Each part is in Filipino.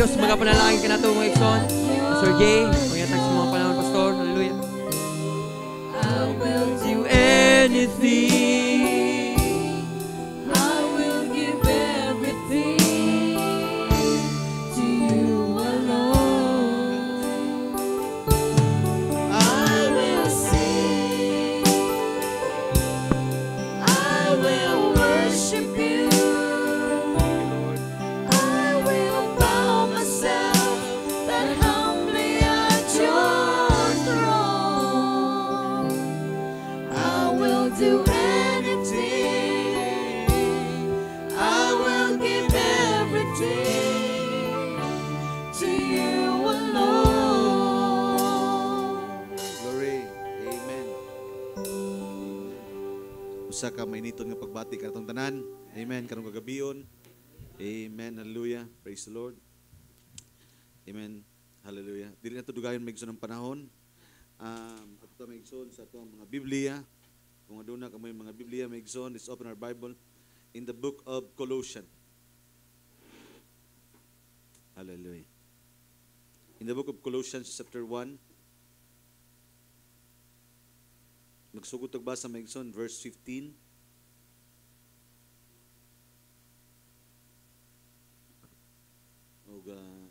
Diyos, mga panalangin ka na ito, mga igsoon. Pastor Jay, pangyatak sa mga panahon, Pastor. Hallelujah. I will do anything. I will give everything to you alone. I will sing. I will worship you. I will bow myself that humbly at your throne. I will do anything. I will give everything to you alone. Glory. Amen. Usa ka mainiton nga pagbati katong tanan. Amen. Karong kagabion. Amen. Hallelujah. Praise the Lord. Amen. Hallelujah. Dili na to dugayon maigsoon ng panahon. Ato ta maigsoon sa atong mga Biblia. Kung aduna ka may mga Biblia maigsoon, let's open our Bible in the book of Colossians. Hallelujah. In the book of Colossians chapter 1. Magsugod og basa maigsoon verse 15.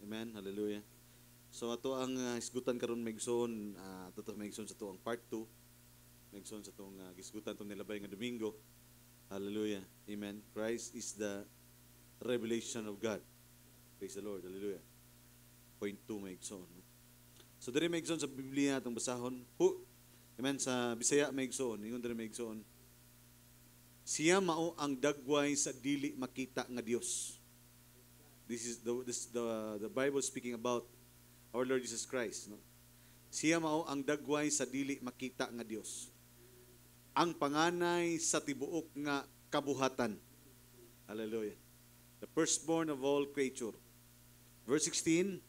Amen. Hallelujah. So ato ang hisgutan karon maigsoon, ato maigsoon sa tuang part 2. Maigsoon sa tuong hisgutan tong nilabay nga Domingo. Hallelujah. Amen. Christ is the revelation of God. Praise the Lord. Hallelujah. Point 2 maigsoon. So diri maigsoon sa Biblia atong basahon. Amen. Sa Bisaya maigsoon, ingon diri maigsoon. Siya mao ang dagway sa dili makita nga Dios. This is the Bible speaking about our Lord Jesus Christ. No? Siya mao ang dagway sa dili makita nga Dios. Ang panganay sa tibuok nga kabuhatan. Hallelujah. The firstborn of all creature. Verse 16,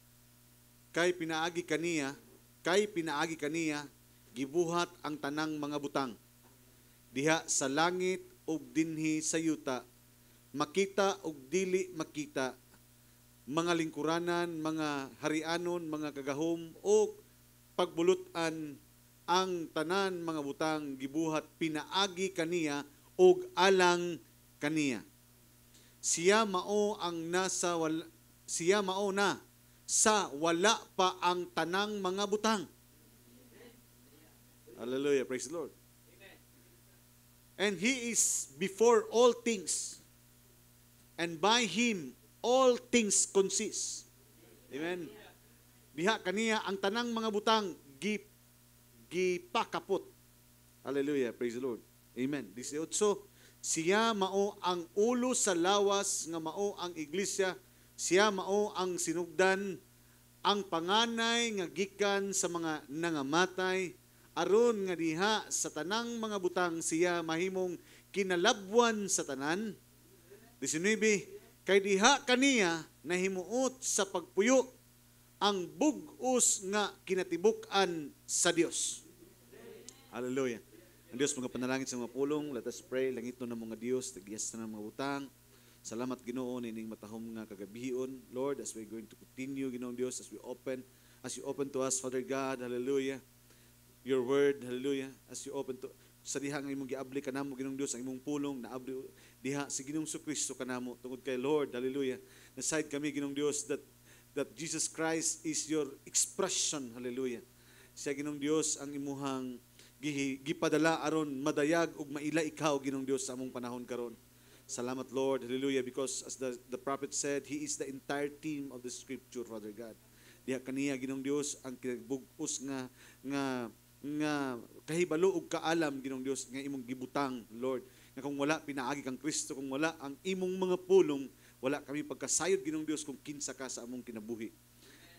kay pinaagi kaniya, gibuhat ang tanang mga butang. Diha sa langit ug dinhi sa yuta, makita ug dili makita, mga lingkuranan, mga harianon, mga kagahom, o pagbulutan ang tanan mga butang gibuhat pinaagi kaniya o alang kaniya. Siya mao na sa wala pa ang tanang mga butang. Hallelujah, praise the Lord. And He is before all things, and by Him all things consist. Amen. Diha kaniya ang tanang mga butang gipakapot. Hallelujah. Praise the Lord. Amen. 18. Siya mao ang ulo sa lawas nga mao ang iglesia. Siya mao ang sinugdan, ang panganay nga gikan sa mga nangamatay, aron nga diha sa tanang mga butang siya mahimong kinalabwan sa tanan. 19. Kay diha kaniya nahimuot sa pagpuyo ang bug-os nga kinatibuk-an sa Dios. Hallelujah. Ang Dios mga panalangin sa mga pulong, let us pray. Langit no na mga Dios, tagyas na ng mga butang. Salamat Ginoo nining matahom nga kagabion. Lord, as we're going to continue, Ginoong Dios, as you open to us, Father God, hallelujah. Your word, hallelujah. As you open to sa diha nga imong giabli kanamo Ginoong Dios, ang imong pulong naabli diha si Ginoong Kristo kanamo tungod kay Lord, hallelujah. Naside kami Ginoong Dios that Jesus Christ is your expression, hallelujah. Siya Ginoong Dios ang imuhang gipadala aron madayag ug maila ikaw Ginoong Dios sa among panahon karon. Salamat Lord, hallelujah, because as the prophet said, He is the entire team of the scripture, Father God. Diha kaniya Ginoong Dios ang kinabug-os nga kahibalo ug kaalam Ginoong Dios nga imong gibutang, Lord. Nga kung wala pinaagi kang Kristo, kung wala ang imong mga pulong, wala kami pagkasayod Ginoong Dios kung kinsa ka sa among kinabuhi.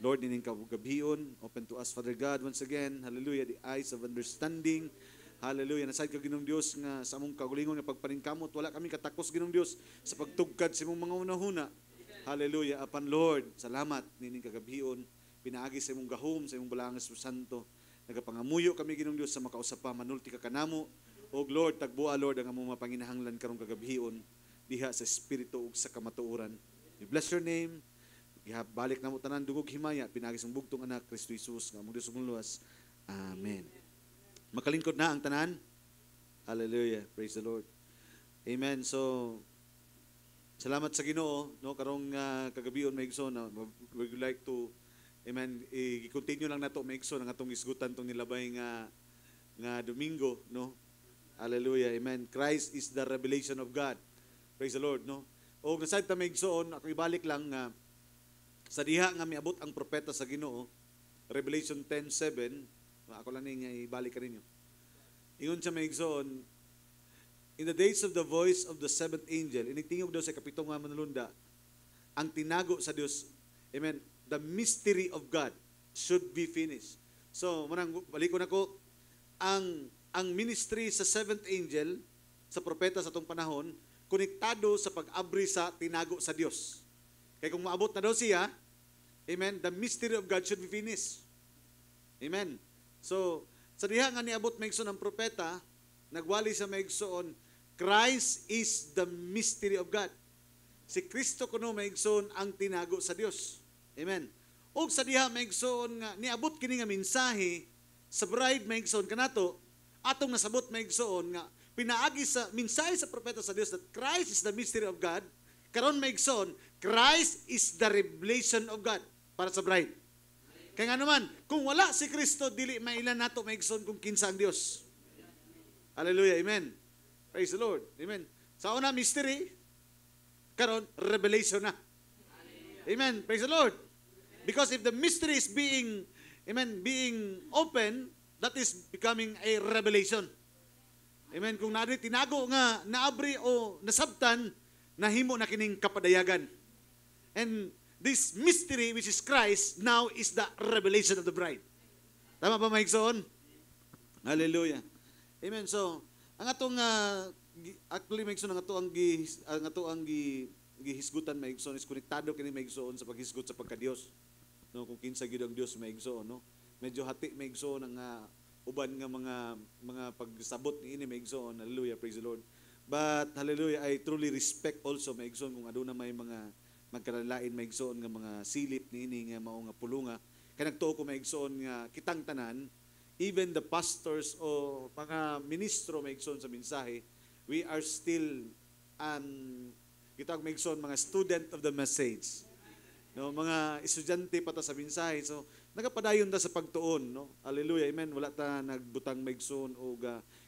Lord, nining kabugabion, open to us Father God once again, hallelujah, the eyes of understanding. Hallelujah. Nasayod ka Ginoong Dios nga sa among kagulingon nga pagpaningkamot, wala kami katakos Ginoong Dios sa pagtugkad sa imong mga unahuna. Hallelujah. Apan Lord, salamat nining kagabion, pinaagi sa imong gahom, sa imong balangas Santo. Nagapangamuyo kami Ginoong Dios sa makausapa, manulti ka kanamo. O Lord, tagbua Lord ang among mapanginahanglan karong kagabion diha sa espiritu ug sa kamatuoran. We bless your name. Balik na mo tanan dugog himaya pinagis ang bugtong anak Kristo Jesus nga among Dios ug luwas. Amen. Makalingkod na ang tanan. Hallelujah. Praise the Lord. Amen. So salamat sa Ginoo no karong kagabion maigsoon we would like to amen i-continue lang nato maigsoon ang atong isgutan tong nilabay nga Domingo no. Hallelujah. Amen. Christ is the revelation of God. Praise the Lord no. Og nasayod ta maigsoon ako ibalik lang nga sa diha nga miabot ang propeta sa Ginoo, Revelation 10:7, ako lang nga ibalik ka ninyo. Ingon siya maigsoon, in the days of the voice of the seventh angel, initingog daw sa kapitong nga manulunda, ang tinago sa Dios, amen, the mystery of God should be finished. So, balik ko na ko, ang ministry sa seventh angel, sa propeta sa itong panahon, konektado sa pag-abri sa tinago sa Dios. Kaya kung maabot na daw siya, amen, the mystery of God should be finished. Amen. So, sa diha nga niabot maigsoon ang propeta, nagwali sa maigsoon, Christ is the mystery of God. Si Kristo kuno maigsoon ang tinago sa Dios. Amen. Og sa diha maigsoon nga niabot kini nga mensahe sa bride maigsoon kanato, atong nasabot maigsoon nga pinaagi sa mensahe sa propeta sa Dios that Christ is the mystery of God. Karon maigsoon, Christ is the revelation of God para sa bride. Kaya nga naman, kung wala si Kristo, dili mailan nato maigsoon kung kinsa ang Dios. Hallelujah, amen. Praise the Lord, amen. Sa una, mystery. Karon, revelation na. Amen, praise the Lord. Because if the mystery is being open, that is becoming a revelation. Amen, kung naari tinago nga, naabri o nasabtan, nahimo na kining kapadayagan. And this mystery which is Christ now is the revelation of the bride. Tama ba maigsoon? Hallelujah. Amen. So, ang atong actually maigsoon ang ato ang gihisgutan maigsoon is konektado kini maigsoon sa paghisgot sa pagka-Dios. No, kung kinsa gyud ang Dios maigsoon, no. Medyo hati maigsoon ang uban nga mga pagsabot niini maigsoon. Hallelujah. Praise the Lord. But hallelujah, I truly respect also maigsoon kung aduna may mga magkalalain maigsoon nga mga silip niini nga mao nga pulunga. Kaya nagtuo ko maigsoon nga kitang tanan, even the pastors o mga ministro maigsoon sa mensahe, we are still kitag maigsoon mga student of the message. No, mga estudyante pa ta sa mensahe. So nagapadayon ta sa pagtuon, no. Hallelujah. Amen. Wala ta nagbutang maigsoon o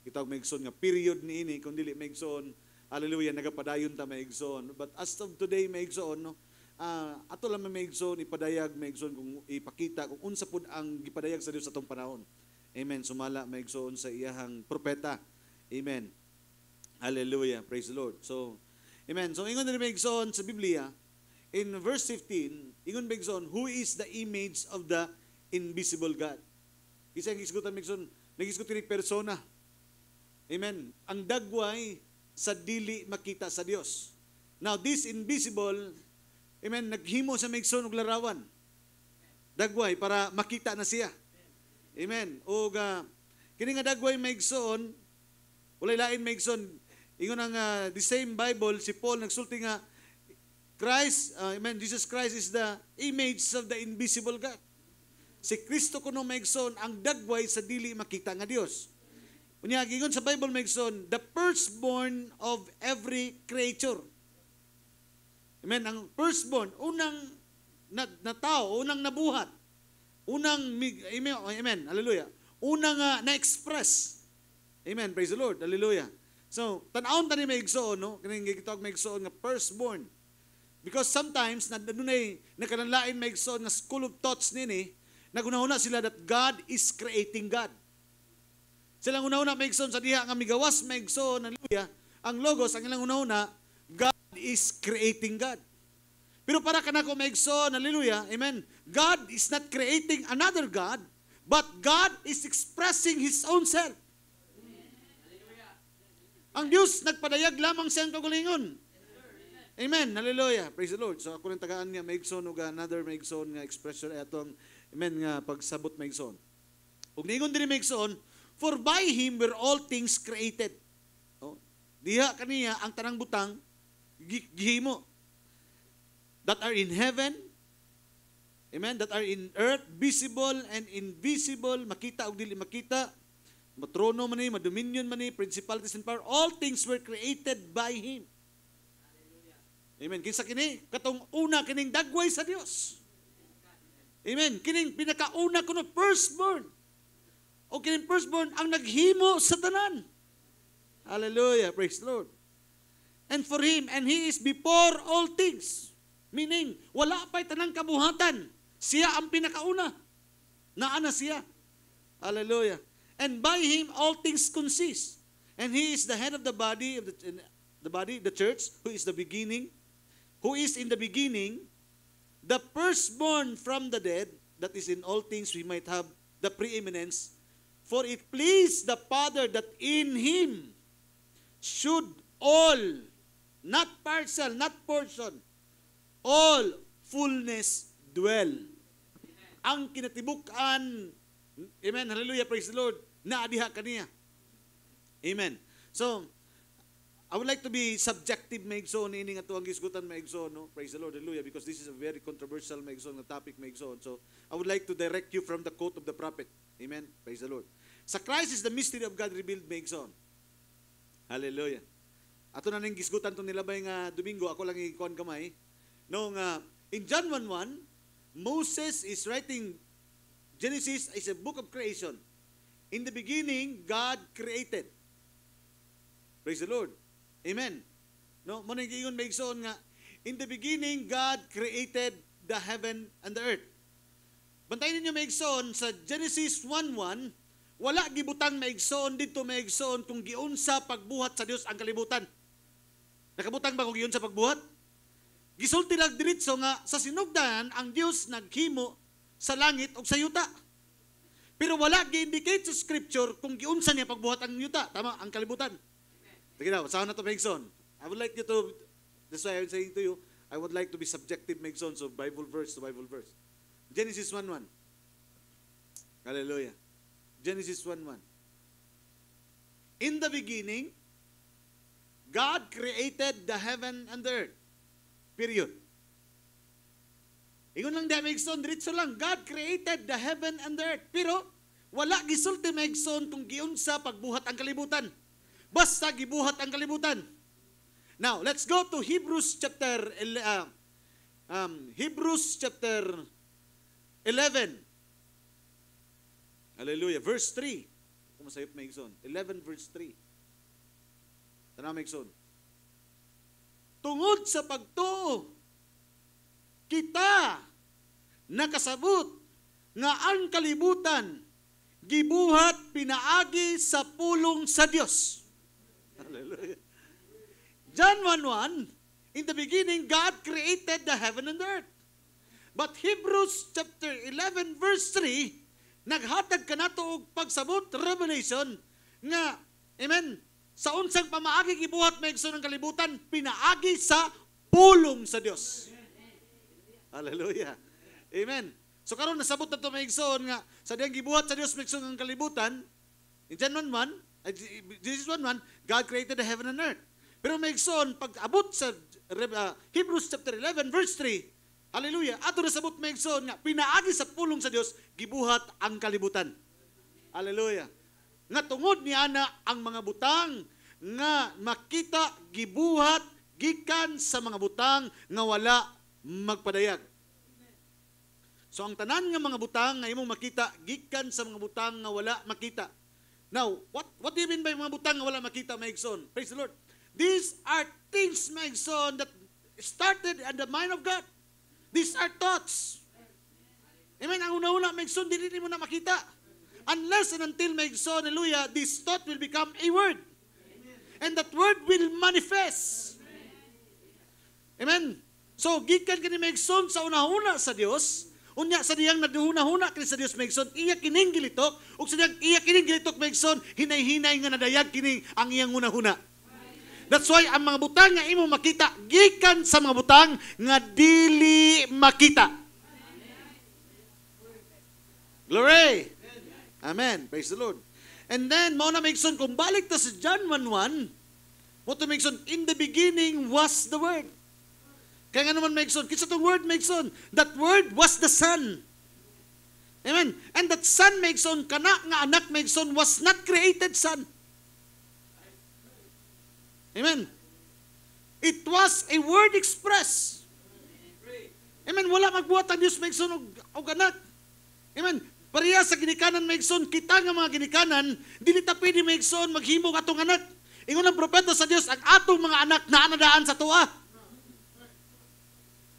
kitag maigsoon nga period niini kun dili maigsoon. Hallelujah, nagapadayon ta maigsoon. But as of today maigsoon, no, ato lang maigsoon ipadayag maigsoon kung ipakita kung unsa pud ang gipadayag sa Dios sa atong panahon. Amen. Sumala maigsoon sa iyahang propeta. Amen. Hallelujah. Praise the Lord. So, amen. So ingon din maigsoon sa Biblia in verse 15, ingon maigsoon, who is the image of the invisible God? Isa ang isgutan maigsoon, nagisgot ni persona. Amen. Ang dagway sa dili makita sa Dios. Now, this invisible, amen, naghimo sa maigsoon og larawan. Dagway para makita na siya. Amen. O kini nga dagway maigsoon, walay lain maigsoon. Ingon ang the same Bible, si Paul nagsulti nga Christ, amen, Jesus Christ is the image of the invisible God. Si Kristo kuno maigsoon ang dagway sa dili makita nga Dios. Unya gingon sa Bible maigsoon, the firstborn of every creature. Amen, ang firstborn, unang na tao, unang nabuhat. Unang amen, hallelujah. Unang na-express. Amen, praise the Lord. Hallelujah. So, tan-awon tani maigsoon, no? Kining gitawag maigsoon nga firstborn. Because sometimes nadunay nakalanlain maigsoon nga school of thoughts nini, nagunahuna sila that God is creating God. Silang una-una maigsoon sa diha nga migawas maigsoon, hallelujah, ang logos ang ilang una-una, God is creating God. Pero para kanako maigsoon, hallelujah, amen, God is not creating another God, but God is expressing His own self. Ang Diyos nagpadayag lamang siyang kagulingon. Amen, hallelujah, praise the Lord. So ako rin tagaan niya maigsoon o another maigsoon nga expression ay atong, amen, nga pagsabot maigsoon. Ug ningon diri maigsoon, for by Him were all things created. Oh, diha kaniya ang tanang butang gihimo that are in heaven Amen? That are in earth, visible and invisible, makita o dili makita, matrono man ni, madominion man ni, principalities and power, all things were created by Him. Amen. Kinsa kini? Katong una kining dagway sa Dios. Amen. Kining pinakauna kuno firstborn. O kining firstborn ang naghimo sa tanan. Hallelujah. Praise the Lord. And for Him, and He is before all things. Meaning, wala pa'y tanang kabuhatan. Siya ang pinakauna. Naana siya. Hallelujah. And by Him, all things consist. And He is the head of the body, the church, who is the beginning, who is in the beginning, the firstborn from the dead, that is in all things we might have the preeminence. For it pleased the Father that in Him should all, not partial, not portion, all fullness dwell. Ang kinatibukan, amen, hallelujah, praise the Lord, naadiha kaniya. Amen. So, I would like to be subjective maigsoon ini nga tuang gisgutan maigsoon, no? Praise the Lord, hallelujah, because this is a very controversial maigsoon nga topic maigsoon. So, I would like to direct you from the quote of the prophet. Amen. Praise the Lord. Sa Christ is the mystery of God revealed maigsoon. Hallelujah. Ato na ning gisgutan tong nilabay nga Domingo, ako lang ikon kamay. No nga in John 1:1, Moses is writing Genesis is a book of creation. In the beginning, God created. Praise the Lord. Amen. No, mo nang giingon maigsoon nga in the beginning God created the heaven and the earth. Bantayan ninyo maigsoon sa Genesis 1:1, wala gibutang maigsoon dito maigsoon kung giunsa pagbuhat sa Dios ang kalibutan. Nakabutang ba kung giunsa pagbuhat? Gisulti lang diretso nga sa sinugdan ang Dios naghimo sa langit o sa yuta. Pero wala gi-indicate sa scripture kung giunsa niya pagbuhat ang yuta, tama, ang kalibutan. Sige na, saan na ito, Megson? I would like you to, that's why I'm saying to you, I would like to be subjective, Megson, so Bible verse to Bible verse. Genesis 1:1. Hallelujah. Genesis 1:1. In the beginning, God created the heaven and the earth. Period. Ingon lang di Megson, diretso lang, God created the heaven and the earth. Pero, wala gisulti Megson kung giunsa pagbuhat ang kalibutan. Basta gibuhat ang kalibutan. Now, let's go to Hebrews chapter 11. Hallelujah. Verse 3. Kumasayop Megson. 11 verse 3. Tanaw Megson. Tungod sa pagtuo, kita nakasabot nga ang kalibutan gibuhat pinaagi sa pulong sa Dios. Hallelujah. John 1:1, in the beginning God created the heaven and the earth. But Hebrews chapter 11 verse 3 naghatag kanato og pagsabot revelation nga amen sa unsang pamaagi gibuhat maigsoon ang kalibutan pinaagi sa pulong sa Dios. Hallelujah. Amen. So karon nasabot na to maigsoon nga sa diyang gibuhat sa Dios maigsoon ang kalibutan. In John 1:1, Genesis 1:1, God created the heaven and earth. Pero maigsoon pag abot sa Hebrews chapter 11 verse 3, hallelujah, ato nasabot maigsoon nga pinaagi sa pulong sa Dios gibuhat ang kalibutan. Hallelujah. Nga tungod ni ana ang mga butang nga makita gibuhat gikan sa mga butang nga wala magpadayag. So ang tanan nga mga butang nga imong makita gikan sa mga butang nga wala makita. Now, what do you mean by mga butang nga wala makita, maigsoon? Praise the Lord. These are things, maigsoon, that started in the mind of God. These are thoughts. Amen. Ang una-una, maigsoon, dili mo na makita. Unless and until, maigsoon, hallelujah, this thought will become a word. And that word will manifest. Amen. So, gikan kini maigsoon sa una-una sa Dios, unya sa diyang naduhuna-huna kini sa Dios maigsoon, iya kining gilitok, ug sa diyang iya kining gilitok maigsoon, hinay-hinay nga nadayag kini ang iyang una-huna. That's why ang mga butang nga imo makita gikan sa mga butang nga dili makita. Glory. Amen. Praise the Lord. And then mao na maigsoon kung balik ta sa John 1:1, mo to maigsoon in the beginning was the word. Kaya nga naman maigsoon, kinsa tong word maigsoon? That word was the Son. Amen. And that Son maigsoon, kana nga anak maigsoon, was not created Son. Amen. It was a word express. Amen. Wala magbuhat ang Diyos maigsoon og anak. Amen. Pareha sa ginikanan maigsoon, kita nga mga ginikanan, dili ta pwede maigsoon maghimo atong anak. Ingon ang propeta sa Dios, ang atong mga anak naanadaan sa tuwa.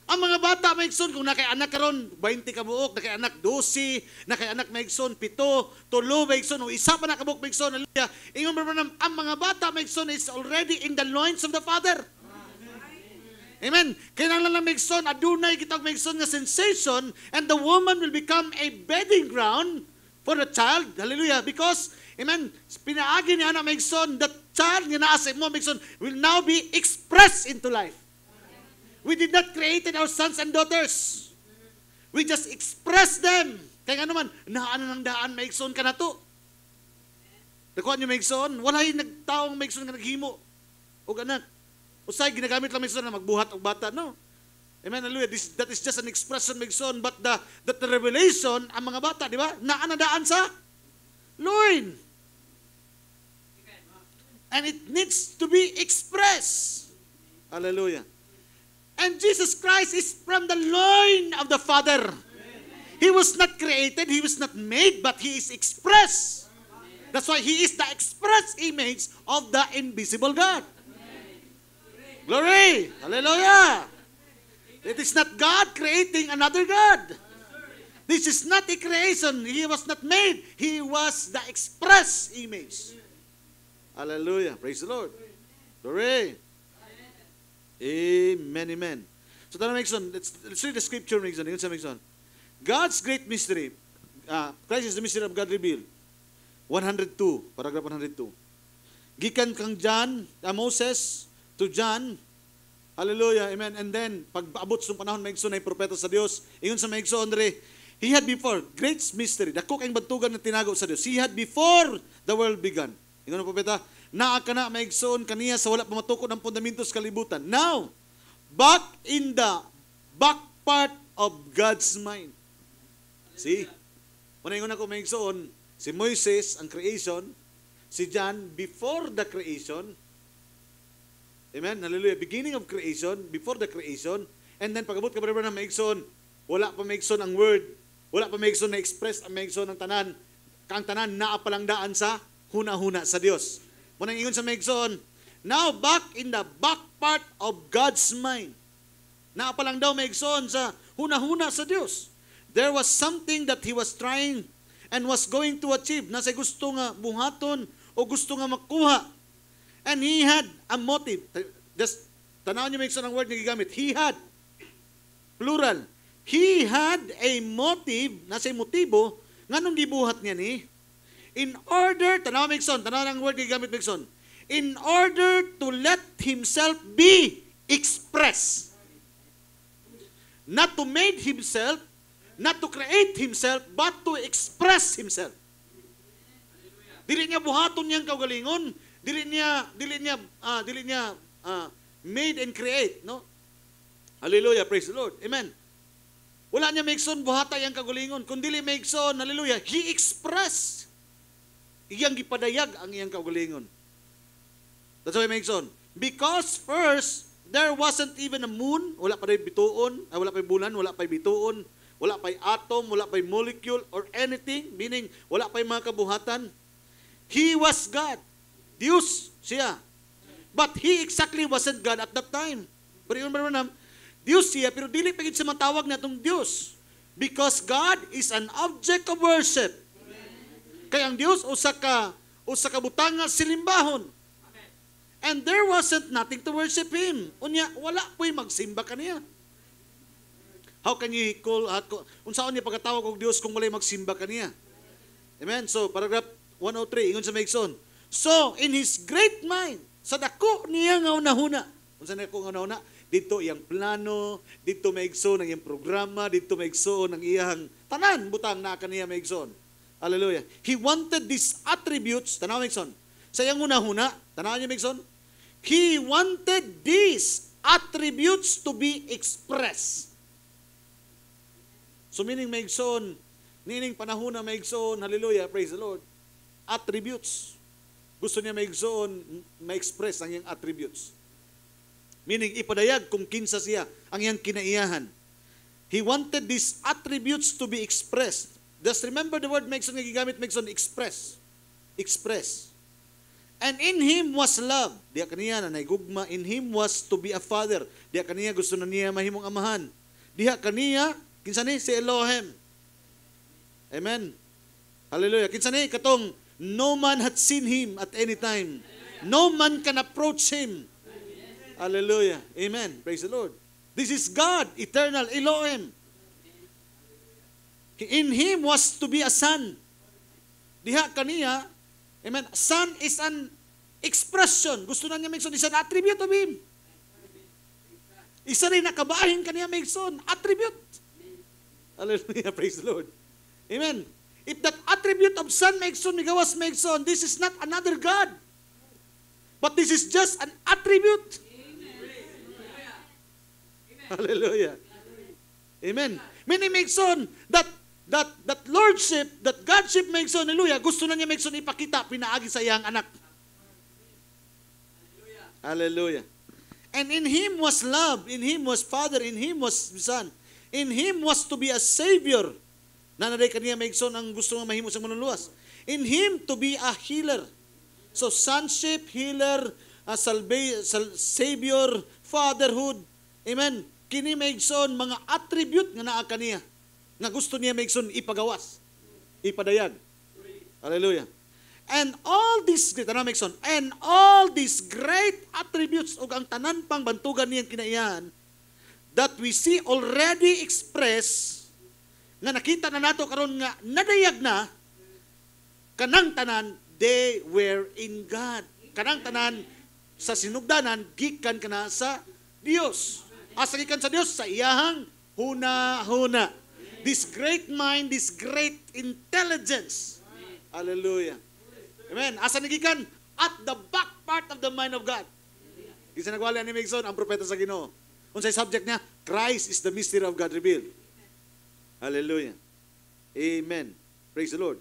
Ang mga bata maigsoon, kung nakay anak karon 20 ka buok, nakay anak 12, nakay anak maigsoon 7, 3 maigsoon, o isa pa na kabuok maigsoon, hallelujah. Ingon ang mga bata maigsoon is already in the loins of the Father. Amen. Kailangan lang maigsoon, adunay kitang maigsoon nga sensation, and the woman will become a bedding ground for the child. Hallelujah. Because, amen, pinaagi niya na maigsoon, that child nga naa sa imo maigsoon will now be expressed into life. We did not create our sons and daughters. We just express them. Kaya nga naman, naan ng daan, maigsoon ka na to. Nakuha niyo maigsoon, wala yung nagtaong maigsoon nga naghimo. O anak. Usay, ginagamit lang maigsoon na magbuhat o bata. No. Amen, hallelujah. That is just an expression maigsoon. But the revelation, ang mga bata, di ba? Naan na daan sa loin. And it needs to be expressed. Hallelujah. And Jesus Christ is from the loin of the Father. He was not created, He was not made, but He is expressed. That's why He is the express image of the invisible God. Glory! Hallelujah! It is not God creating another God. This is not a creation. He was not made. He was the express image. Hallelujah! Praise the Lord. Glory! Amen, amen. So, let's read the scripture. God's great mystery. Christ is the mystery of God revealed. 102, paragraph 102. Gikan kang John, Moses to John. Hallelujah, amen. And then, pag paabot sa panahon, maigsoon na yung propeta sa Diyos. Ingon sa maigsoon, He had before, great mystery, dako kayong bantugan na tinago sa Diyos. He had before the world began. Ingon ang propeta, naa ka na maigsoon kaniya sa wala pamatukod ng fundamentos kalibutan. Now, back in the back part of God's mind. See? Muna ingon ako maigsoon, si Moises, ang creation, si John, before the creation. Amen? Hallelujah. Beginning of creation, before the creation, and then pag-abot ka ba na maigsoon, wala pa maigsoon ang word, wala pa maigsoon na express ang maigsoon ng tanan, kang tanan naa palang daan sa huna-huna sa Diyos. Muna ingon sa maigsoon, now back in the back part of God's mind. Naa pa lang daw maigsoon sa huna-huna sa Diyos. There was something that He was trying and was going to achieve. Nasa gusto nga buhaton o gusto nga makuha. And He had a motive. Just tanaw niyo maigsoon ang word na gigamit. He had. Plural. He had a motive, nasa motibo, nga nung gibuhat niya ni, in order, tanaw ang word gigamit Migson, in order to let Himself be expressed. Not to make Himself, not to create Himself, but to express Himself. Dili niya buhaton niyang kaugalingon, dili niya made and create, no? Hallelujah, praise the Lord. Amen. Wala niya Migson buhatay ang kaugalingon, kundi Migson, hallelujah, He expressed. Iyang gipadayag ang iyang kaugalingon. That's why Migson. Because first, there wasn't even a moon, wala pa rin bituon, wala pa bulan, wala pa bituon, wala pa atom, wala pa molecule or anything, meaning wala pa mga kabuhatan. He was God. Diyos siya. But He exactly wasn't God at that time. Pero yun ba naman, Diyos siya, pero dili pa sa matawag na itong Diyos. Because God is an object of worship. Kaya ang Diyos, usa ka butanga silimbahon. And there wasn't nothing to worship Him. Unya, wala po'y magsimba kaniya. How can you call, unsaon niya pagkatawag og Diyos kung walay magsimba kaniya? Amen? So, paragraph 103, ingon sa Migson. So, in His great mind, sa dako niya nga unahuna. Unsa niya ko nga unahuna? Dito iyang plano, dito Migson ang iyang programa, dito Migson ang iyang tanan, butang na kaniya Migson. Hallelujah. He wanted these attributes, tanaw Migson, sa iyang unahuna, tanaw niya Migson, He wanted these attributes to be expressed. So meaning maigsoon, nining panahon na maigsoon, hallelujah, praise the Lord, attributes. Gusto niya maigsoon, ma-express ang iyang attributes. Meaning, ipadayag kung kinsa siya, ang iyang kinaiyahan. He wanted these attributes to be expressed. Just remember the word maigsoon, gigamit maigsoon, express. Express. And in Him was love. Diya kaniya na naigugma. In Him was to be a father. Diya kaniya gusto na niya mahimong amahan. Diya kaniya, kinsa ni? Si Elohim. Amen. Hallelujah. Kinsa ni? Katong, no man had seen Him at any time. No man can approach Him. Hallelujah. Amen. Praise the Lord. This is God, eternal Elohim. In Him was to be a son. Diha kaniya, amen, son is an expression. Gusto na niya may son, is an attribute of Him. Isa rin nakabahin kaniya may son, attribute. Hallelujah. Praise the Lord. Amen. If that attribute of son makes son, migawas makes son, this is not another God. But this is just an attribute. Hallelujah. Amen. Meaning makes son, that lordship, that Godship makes son, hallelujah, gusto na niya makes son ipakita, pinaagi sa iyang anak. Hallelujah. And in Him was love, in Him was Father, in Him was Son. In Him was to be a Savior. Nanaday kaniya maigsoon ang gusto nga mahimo sa munong luwas. In Him to be a healer. So sonship, healer, Savior, fatherhood. Amen. Kini maigsoon mga attribute nga naa kaniya. Nga gusto niya maigsoon ipagawas. Ipadayag. Hallelujah. And all these great attributes ug ang tanan pang bantugan niyang kinaiyahan that we see already expressed nga nakita na nato karon nga nadayag na kanang tanan, they were in God. Kanang tanan sa sinugdanan gikan kana sa Dios. Asa gikan sa Dios? Sa iyahang huna-huna. This great mind, this great intelligence. Hallelujah. Amen. Asa nagikan? At the back part of the mind of God. Isa nagwala ni Megson ang propeta sa Ginoo. Unsay subject niya? Christ is the mystery of God revealed. Hallelujah. Amen. Praise the Lord.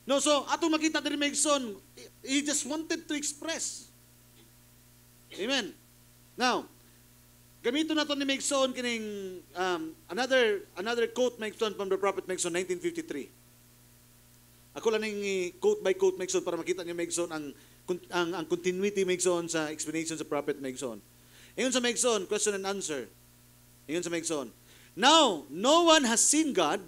No, so ato makita diri Megson, he just wanted to express. Amen. Now, gamito na to ni Megson kining another quote Megson from the prophet Megson 1953. Ako lang ning quote by quote Megson para makita niyo Megson ang continuity Megson sa explanation sa prophet Megson. Ingon sa Megson, question and answer. Ingon sa Megson, now, no one has seen God,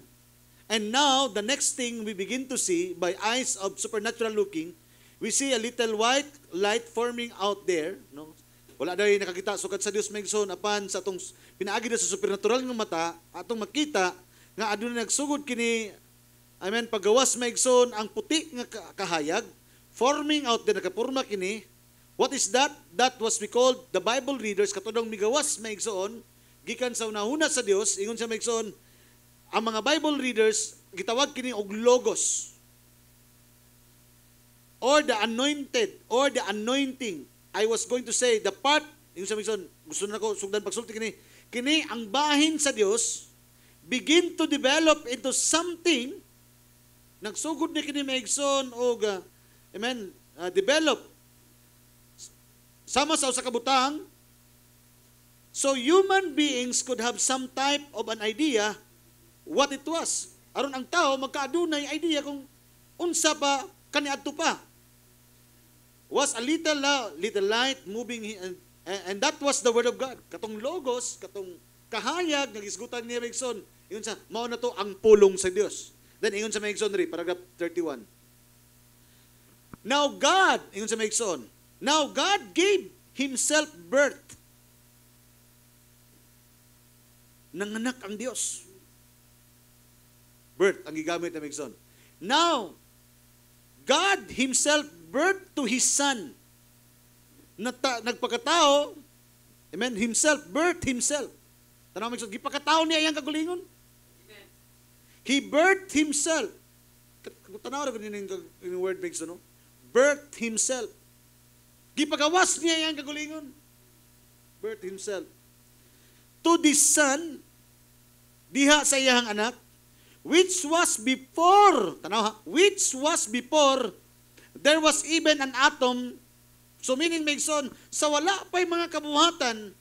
and now the next thing we begin to see by eyes of supernatural looking, we see a little white light forming out there. No? Wala daw nakakita sukad sa Dios Megson apan sa atong pinaagi sa supernatural nga mata, atong makita nga aduna nagsugod kini, amen, paggawas Megson ang puti nga kahayag, forming out there, nakaporma kini. What is that? That was we called the Bible readers, katudong migawas Megson, gikan sa unahuna sa Dios, ingon sa Megson, ang mga Bible readers, gitawag kini og logos. Or the anointed, or the anointing. I was going to say, the part, ingon sa Megson, gusto na ko sugdan pagsulti kini ang bahin sa Dios, begin to develop into something, nagsugod ni kini Megson, og, amen, develop, sama sa usa ka butang. So human beings could have some type of an idea what it was. Aron ang tao magkaadunay idea kung unsa pa kaniadto pa. Was a little light moving and that was the word of God. Katong logos, katong kahayag nagisgutan ni Megson, ingon sa mao na to ang pulong sa Dios. Then ingon sa Megson paragraph 31. Now God, ingon sa Megson, now God gave Himself birth. Nanganak ang Dios. Birth, ang gigamit na Megson. Now, God Himself birth to His Son. Nagpakatao, amen, Himself, birth Himself. Tanaw Megson, gipakatao niya iyang kagulingon. Amen. He birthed Himself. Tanaw na yung word Megson, no? Birthed Himself. Gipagawas niya iyang kagulingon. Birthed Himself. to the Son, diha sa iyang anak, which was before, tanaw ha, which was before, there was even an atom. So meaning, Megson, sa wala pa'y mga kabuhatan,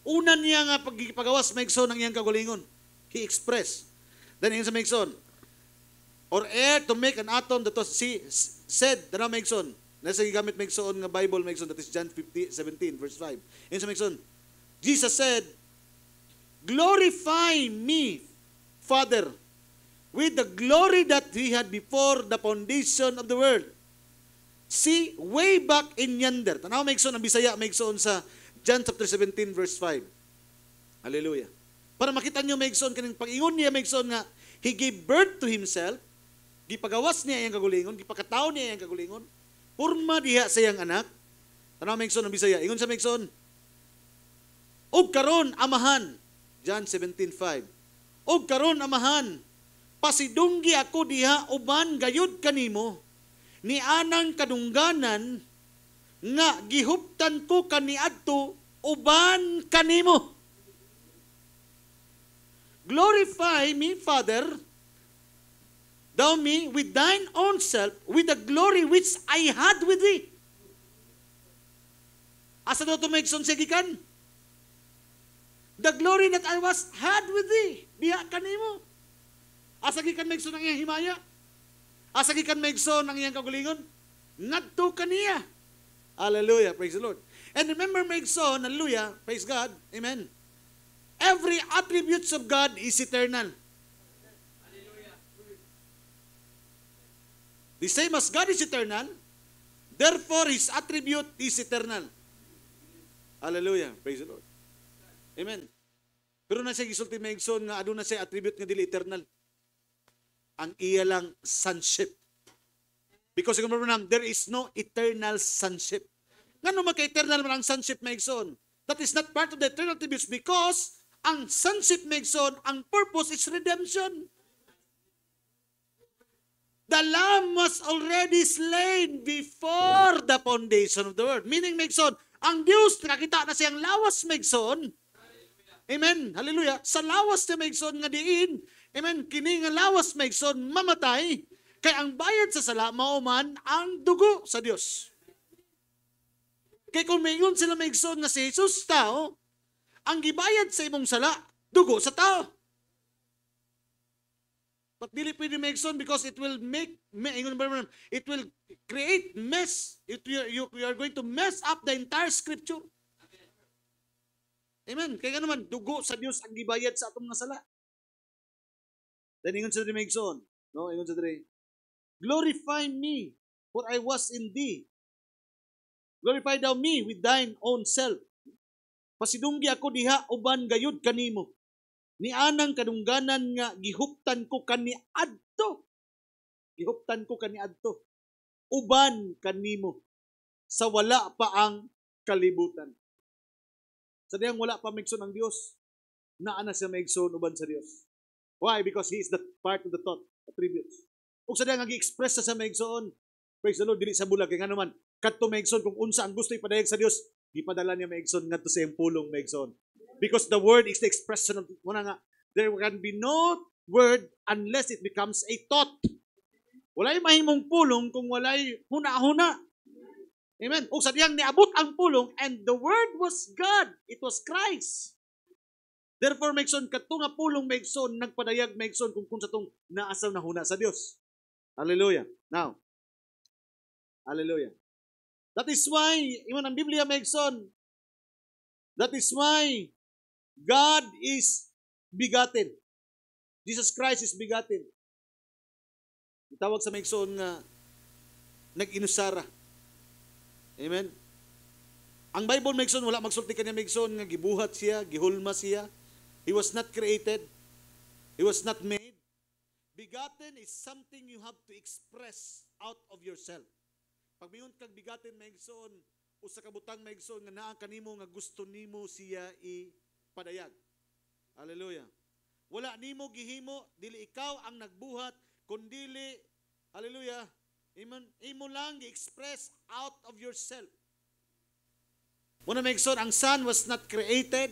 una niya nga pagpagawas, Megson, ang iyang kagulingon. He expressed. Then, yung sa Megson, or ere to make an atom that was said, tanaw Megson, nasa gigamit Megson nga Bible, Megson, that is John 17, verse 5. Yung sa Megson, Jesus said, glorify me, Father, with the glory that He had before the foundation of the world. See, way back in yonder. Tanaw Megson, ang Bisaya Megson sa John chapter 17 verse 5. Hallelujah. Para makita niyo Megson kaning pag-ingon niya Megson nga He gave birth to Himself, gipagawas niya iyang kagulingon, gipakatao niya iyang kagulingon, purma diha sa iyang anak. Tanaw Megson ang Bisaya. Ingon sa Megson, og karon amahan, John 17:5. Og karon amahan, pasidunggi ako diha uban gayud kanimo, ni anang kadungganan nga gihuptan ko kaniadto uban kanimo. Glorify me, Father, thou me with thine own self, with the glory which I had with thee. Asa daw ito Megson sigikan? The glory that I was had with thee. Diha kanimo. Asa gikan Megson ang iyang himaya? Asa gikan Megson ang iyang kagulingon? Ngadto kaniya. Hallelujah. Praise the Lord. And remember, Megson, hallelujah, praise God, amen. Every attributes of God is eternal. The same as God is eternal, therefore His attribute is eternal. Hallelujah. Praise the Lord. Amen. Pero na siya gisulti Megson nga aduna siya attribute nga dili eternal. Ang iya lang sonship. Because there is no eternal sonship. Ngano magka-eternal man ang sonship Megson? That is not part of the eternal attributes because ang sonship Megson, ang purpose is redemption. The Lamb was already slain before the foundation of the world. Meaning Megson, ang Diyos nakita na siyang lawas Megson. Amen. Hallelujah. Sa lawas na Megson nga diin, amen, kini nga lawas Megson mamatay. Kay ang bayad sa sala, mauman ang dugo sa Diyos. Kay kung mayon sila Megson nga si Jesus tao, ang gibayad sa imong sala, dugo sa tao. But dili pwede Megson because it will it will create mess. You are going to mess up the entire scripture. Amen. Kaya naman, dugo sa Diyos ang gibayad sa atong nga sala. Then ingon sa diri Megson, no, ingon sa diri, glorify me, for I was in thee. Glorify thou me with thine own self. Pasidunggi ako diha uban gayud kanimo. Ni anang kadungganan nga gihuptan ko kaniadto. Gihuptan ko kaniadto. Uban kanimo. Sa wala pa ang kalibutan. Sa diyang wala pa Megson ang Dios, naa na siya Megson uban sa Dios. Why? Because He is the part of the thought, attributes. Kung sa diyang nag-express sa Megson, praise the Lord, dili sa bulag. Kaya nga naman, kadto Megson, kung unsa ang gusto ipadayag sa Dios, ipadala niya Megson ngadto sa iyang pulong Megson. Because the word is the expression of, there can be no word unless it becomes a thought. Walay mahimong pulong kung walay huna-huna. Amen. Kung sa diyang niabot ang pulong, and the word was God. It was Christ. Therefore, Megson, kadto nga pulong Megson, nagpadayag Megson kung sa tong naasaw na huna sa Dios. Hallelujah. Now, hallelujah. That is why, iman ang Biblia Megson, that is why God is begotten. Jesus Christ is begotten. Itawag sa Megson nga nag-inusara. Amen. Ang Bible Megson wala magsulti kanya Megson nga gibuhat siya, gihulma siya. He was not created. He was not made. Begotten is something you have to express out of yourself. Pag mingon kag begotten Megson, usa ka butang Megson nga naa kanimo nga gusto nimo siya ipadayag. Hallelujah. Wala nimo gihimo, dili ikaw ang nagbuhat, kundili, hallelujah, imo lang gi-express out of yourself. Muna Megson, ang Son was not created.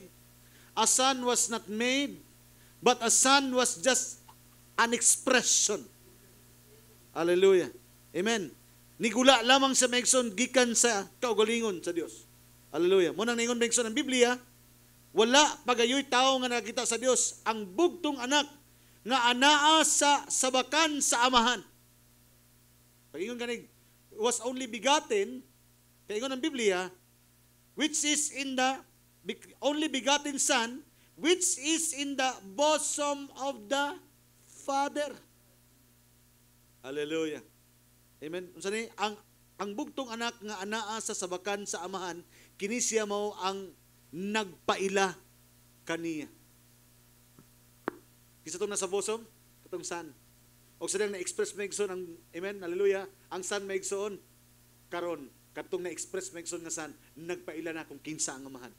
a son was not made, but a son was just an expression. Hallelujah. Amen. Nigula lamang sa maigsoon gikan sa kaugalingon sa Dios. Hallelujah. Munang ningon maigsoon ang Biblia, wala pagayoy tao nga nakita sa Dios ang bugtong anak nga anaa sa sabakan sa amahan. Pagingon ganig was only begotten, pagingon ang Biblia, which is in the only begotten son, which is in the bosom of the Father. Hallelujah. Amen. Unsa ni ang bugtong anak nga anaa sa sabakan sa amahan, kini siya mao ang nagpaila kaniya. Kisa tong nasa bosom, katong son. O sa na-express maigsoon ang, amen, hallelujah, ang son maigsoon, karon, katong na-express maigsoon nga son, nagpaila na kung kinsa ang amahan.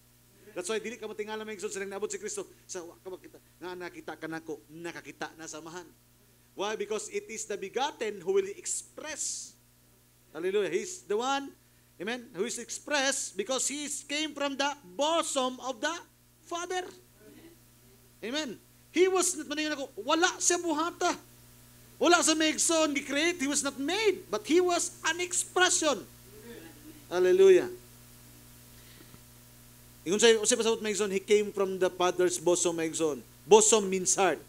That's why, dili ka matingala maigsoon sa naabot si Kristo, sa makita, nga nakita ka na ko, nakakita na sa amahan. Why? Because it is the begotten who will express. Hallelujah. He's the one, amen, who is expressed because he came from the bosom of the Father. Amen. He was not, wala siya buhata. Wala sa maigsoon, gi-create. He was not made, but he was an expression. Hallelujah. Ingon sa pasabot maigsoon, he came from the Father's bosom maigsoon. Bosom means heart.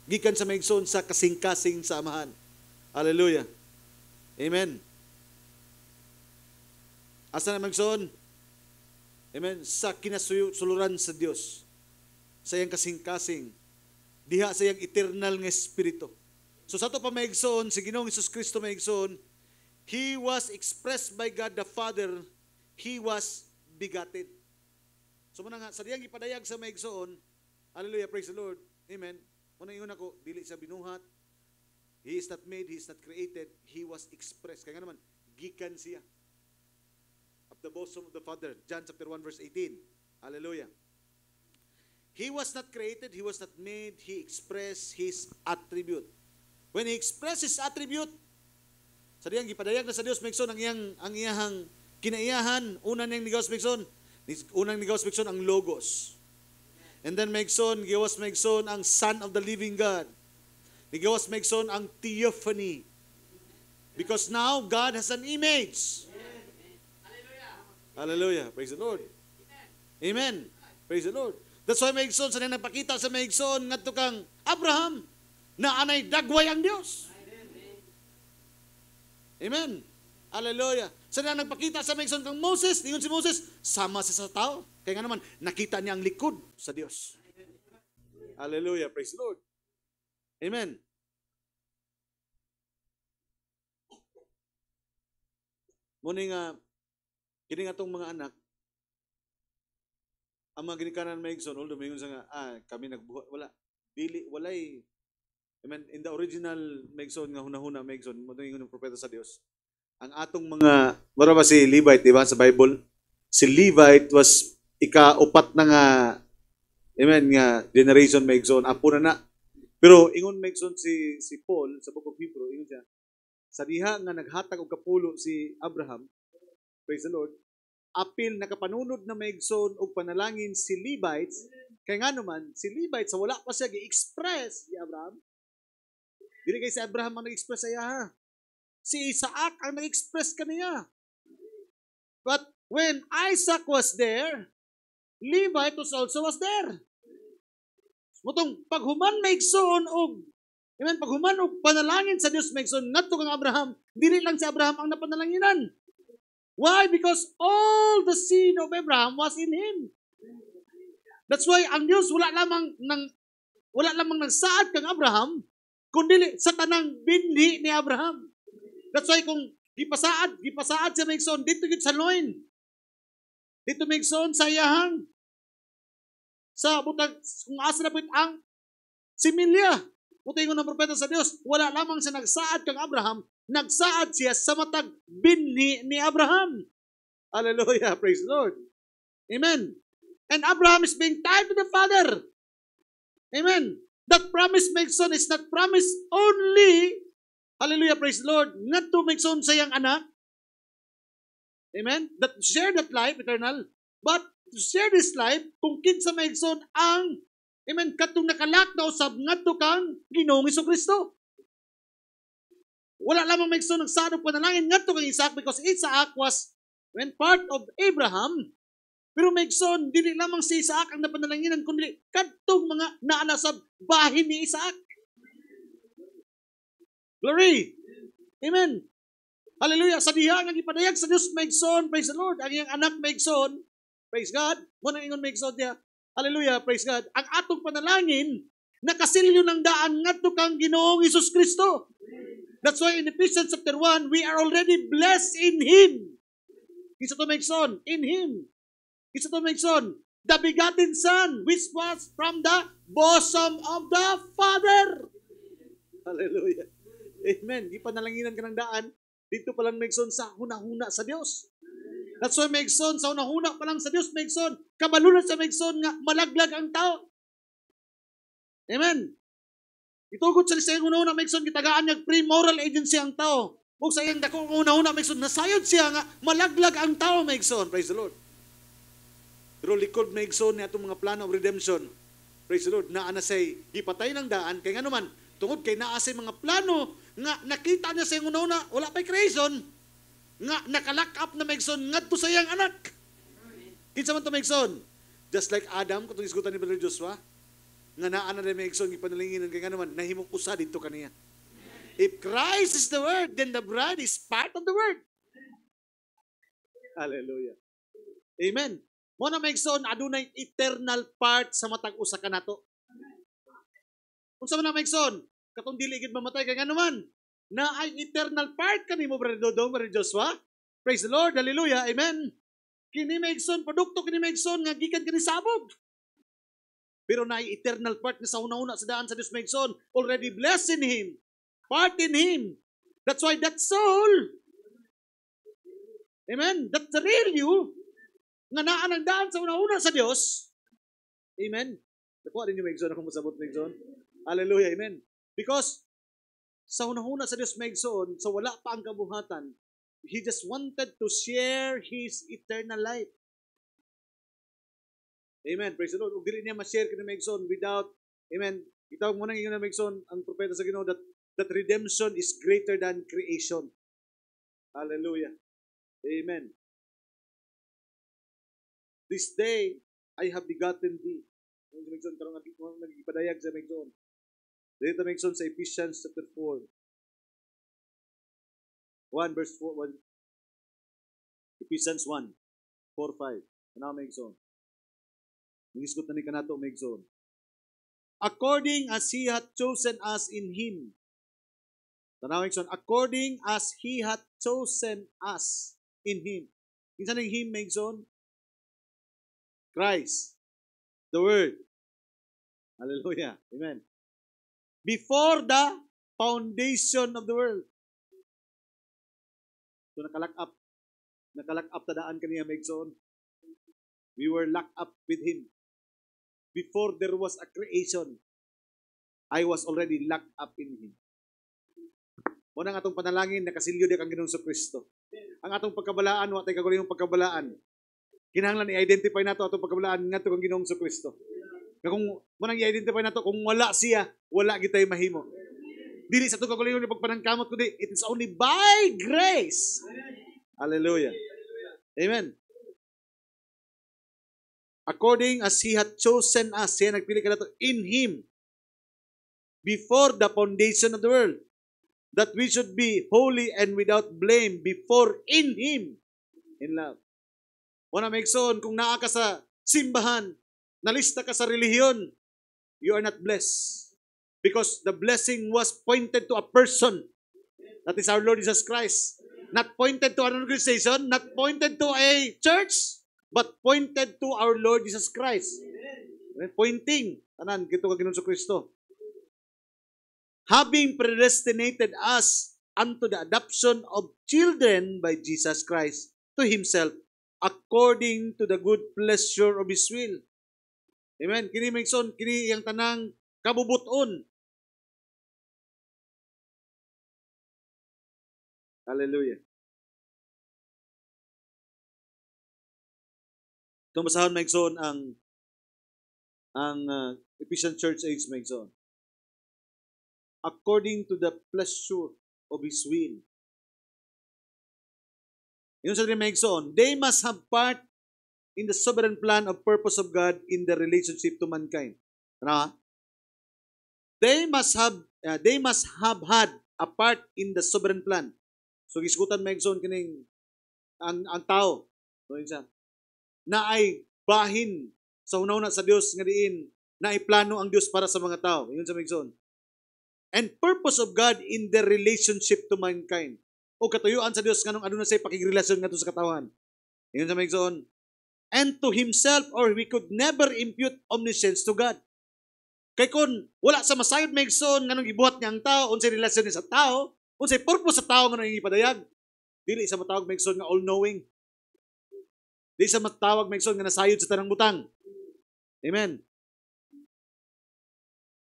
Gikan sa maigsoon sa kasing-kasing sa amahan. Hallelujah. Amen. Asa na maigsoon? Amen. Sa kinasuluran sa Dios. Sa iyang kasing-kasing. Diha sa iyang eternal nga espiritu. So sa ito pa maigsoon, si Ginoong Hesus Kristo maigsoon, He was expressed by God the Father. He was begotten. So muna nga, sa diyang ipadayag sa maigsoon, hallelujah, praise the Lord, amen. Muna ingon ako, dili siya binuhat, he is not made, he is not created, he was expressed. Kaya nga naman, gikan siya of the bosom of the Father. John chapter 1 verse 18. Hallelujah. He was not created, he was not made, he expressed his attribute. When he expressed his attribute, sa diyang gipadayag na sa Dios maigsoon ang iyahang kinaiyahan, unang niyang nigawas maigsoon, unang nigawas maigsoon ang logos. And then maigsoon, gigawas maigsoon ang Son of the Living God. Gigawas maigsoon ang theophany. Because now God has an image. Hallelujah. Praise the Lord. Amen. Praise the Lord. That's why maigsoon sa nagpakita sa maigsoon ngadto kang Abraham na anay dagway ang Dios. Amen. Hallelujah. Sa nagpakita sa maigsoon kang Moses, ingon si Moses, sama siya sa tao. Kaya nga naman, nakita niya ang likod sa Diyos. Hallelujah. Praise the Lord. Amen. Muna nga, kini nga itong mga anak, ang mga ginikanan maigsoon, although may sa nga, kami nagbuhat, wala. Dili, walay. Amen. In the original maigsoon nga hunahuna maigsoon, muna yung propeta sa Diyos. Ang atong mga, mara ba si Levite, di ba, sa Bible? Si Levite was ika-upat na nga, amen, nga generation maigsoon, apo na. Pero ingon maigsoon si Paul sa Book of Hebrew, ingon siya, sa diha nga naghatag og kapulo si Abraham, praise the Lord, apil nakapanunod na maigsoon og panalangin si Levites, kay nga naman, si Levites, sa wala pa siya gi-express si Abraham, dili kay si Abraham ang nag-express sa iya, si Isaac ang nag-express kaniya. But when Isaac was there, Levite also was there. Mutong paghuman maigsoon og, amen, paghuman og panalangin sa Dios maigsoon ngadto kang Abraham, dili lang si Abraham ang napanalanginan. Why? Because all the seed of Abraham was in him. That's why ang Dios wala lamang nagsaad kang Abraham, kundi sa tanang binhi ni Abraham. That's why kung gipasaad sa maigsoon dito gid sa loin. Dito maigsoon sa iyahang sa butag kung asa na ang similya. Butingon ng propeta sa Dios, wala lamang sa nagsaad kang Abraham, nagsaad siya sa matag binhi ni Abraham. Hallelujah, praise the Lord. Amen. And Abraham is being tied to the Father. Amen. That promise maigsoon is not promise only, hallelujah, praise the Lord, ngadto maigsoon sa iyang anak. Amen. That share that life eternal, but to share this life kung kinsa maigsoon ang amen katong nakalak na usab ngadto kang Ginoong Hesukristo. Wala lamang maigsoon nagsadop panalangin ngadto kang Isaac because Isaac was when part of Abraham. Pero maigsoon dili lamang si Isaac ang napanalanginan kundi kadtong mga naana sa bahin ni Isaac. Glory. Amen. Hallelujah. Sa diha nga gipadayag sa Dios maigsoon, praise the Lord. Ang iyang anak maigsoon, praise God. Mo nang ingon maigsoon diha. Hallelujah, praise God. Ang atong panalangin nakasilyo ng daan ngadto kang Ginoong Hesus Kristo. That's why in Ephesians chapter 1, we are already blessed in Him. Isa to maigsoon, in Him. Isa to maigsoon, the begotten Son, which was from the bosom of the Father. Hallelujah. Amen. Di pa nalanginan ka ng daan, dito pa lang maigsoon sa hunahuna sa Dios. That's why maigsoon, sa hunahuna pa lang sa Dios, maigsoon, kabalunan sa maigsoon nga malaglag ang tao. Amen. Itugod sa lisayang hunahuna maigsoon, gitagaan niya pre-moral agency ang tao. Kung sa iyang dakong hunahuna maigsoon, nasayod siya nga malaglag ang tao maigsoon. Praise the Lord. Pero likod maigsoon niya itong mga plano of redemption. Praise the Lord. Naana say, gipatay ng daan, kaya nga naman, tungod kay naasay mga plano, nga nakita niya sa iyang una, wala pa'y creation, nga nakalock up na maigsoon, ngadto sa iyang anak. Kinsa man to maigsoon? Just like Adam, kung itong isgutan ni Brother Joshua, nga naana na maigsoon, ipanalinginan, kaya nga naman, nahimok usa dito kaniya. If Christ is the Word, then the bride is part of the Word. Hallelujah. Amen. Mo na maigsoon, adunay eternal part sa matag usa ka nato. Kung sa man maigsoon, katong dili gid mamatay kay naman, na ay eternal part kanimo Brother Dodong, Brother Joshua. Praise the Lord. Hallelujah. Amen. Kini maigsoon, produkto kini maigsoon nga gikan kini sabog. Pero na ay eternal part na sa una-una sa daan sa Dios maigsoon, already blessed in Him. Part in Him. That's why that soul, amen, that's the real you, nga naan ang daan sa una-una sa Dios. Amen. Nakuha rin yung maigsoon akong masabot maigsoon. Hallelujah. Amen. Because sa una-una sa Dios maigsoon, sa wala pa ang kabuhatan, He just wanted to share His eternal life. Amen. Praise the Lord. Ug dili niya ma-share kini maigsoon without, amen, itawag mo nang ingon na maigsoon ang propeta sa Ginoo that redemption is greater than creation. Hallelujah. Amen. This day, I have begotten thee. Ang maigsoon, karong nag-ipadayag sa maigsoon. Dito maigsoon sa Ephesians chapter 4. 1 verse 4. 1. Ephesians 1, 4, 5. Ano maigsoon? Nangisgot na ni kanato maigsoon. According as He hath chosen us in Him. Tanaw maigsoon. According as He hath chosen us in Him. Kinsa ning Him maigsoon? Christ, the Word. Hallelujah. Amen. Before the foundation of the world. So nakalock up tadaan kaniya maigsoon. We were locked up with Him. Before there was a creation, I was already locked up in Him. Muna nga atong panalangin, nakasilyo di kang Ginoong Kristo. Ang atong pagkabalaan, watay kagulong pagkabalaan. Kinahanglan i-identify nato atong pagkabalaan ngadto kang Ginoong Kristo. Nga kung munang i-identify nato kung wala siya, wala gitay mahimo. Dili sa atong kagulong ni pagpanangkamot kundi it is only by grace. Hallelujah. Amen. According as He hath chosen us, siya nagpili ka nato in Him before the foundation of the world, that we should be holy and without blame before in Him in love. Muna maigsoon, kung naa ka sa simbahan, nalista ka sa relihiyon, you are not blessed. Because the blessing was pointed to a person. That is our Lord Jesus Christ. Not pointed to an organization, not pointed to a church, but pointed to our Lord Jesus Christ. Pointing. Tanan, kito ka Ginoong Kristo. Having predestinated us unto the adoption of children by Jesus Christ to Himself, according to the good pleasure of His will. Amen. Kini maigsoon, kini iyang tanang kabubuton. Hallelujah. Itong basahon maigsoon ang Ephesian Church Age maigsoon. According to the pleasure of His will. Yun sa rin maigsoon, they must have part in the sovereign plan of purpose of God in the relationship to mankind. Ano? They must have had a part in the sovereign plan. So gisgutan maigsoon kining ang tao, so siya, na ay bahin sa hunahuna sa Dios nga diin na ay plano ang Dios para sa mga tao. Yun sa maigsoon. And purpose of God in the relationship to mankind. O katuyuan sa Dios nganong aduna say pakigrelasyon ngadto sa katawan. Yun sa maigsoon. And to Himself, or we could never impute omniscience to God. Kay kun wala sa masayod maigsoon nganong gibuhat niya ang tao, unsay relasyon niya sa tao, unsay purpose sa tao nganong ipadayag, dili sa matawag maigsoon nga all-knowing. Dili sa matawag maigsoon nga nasayod sa tanang butang. Amen.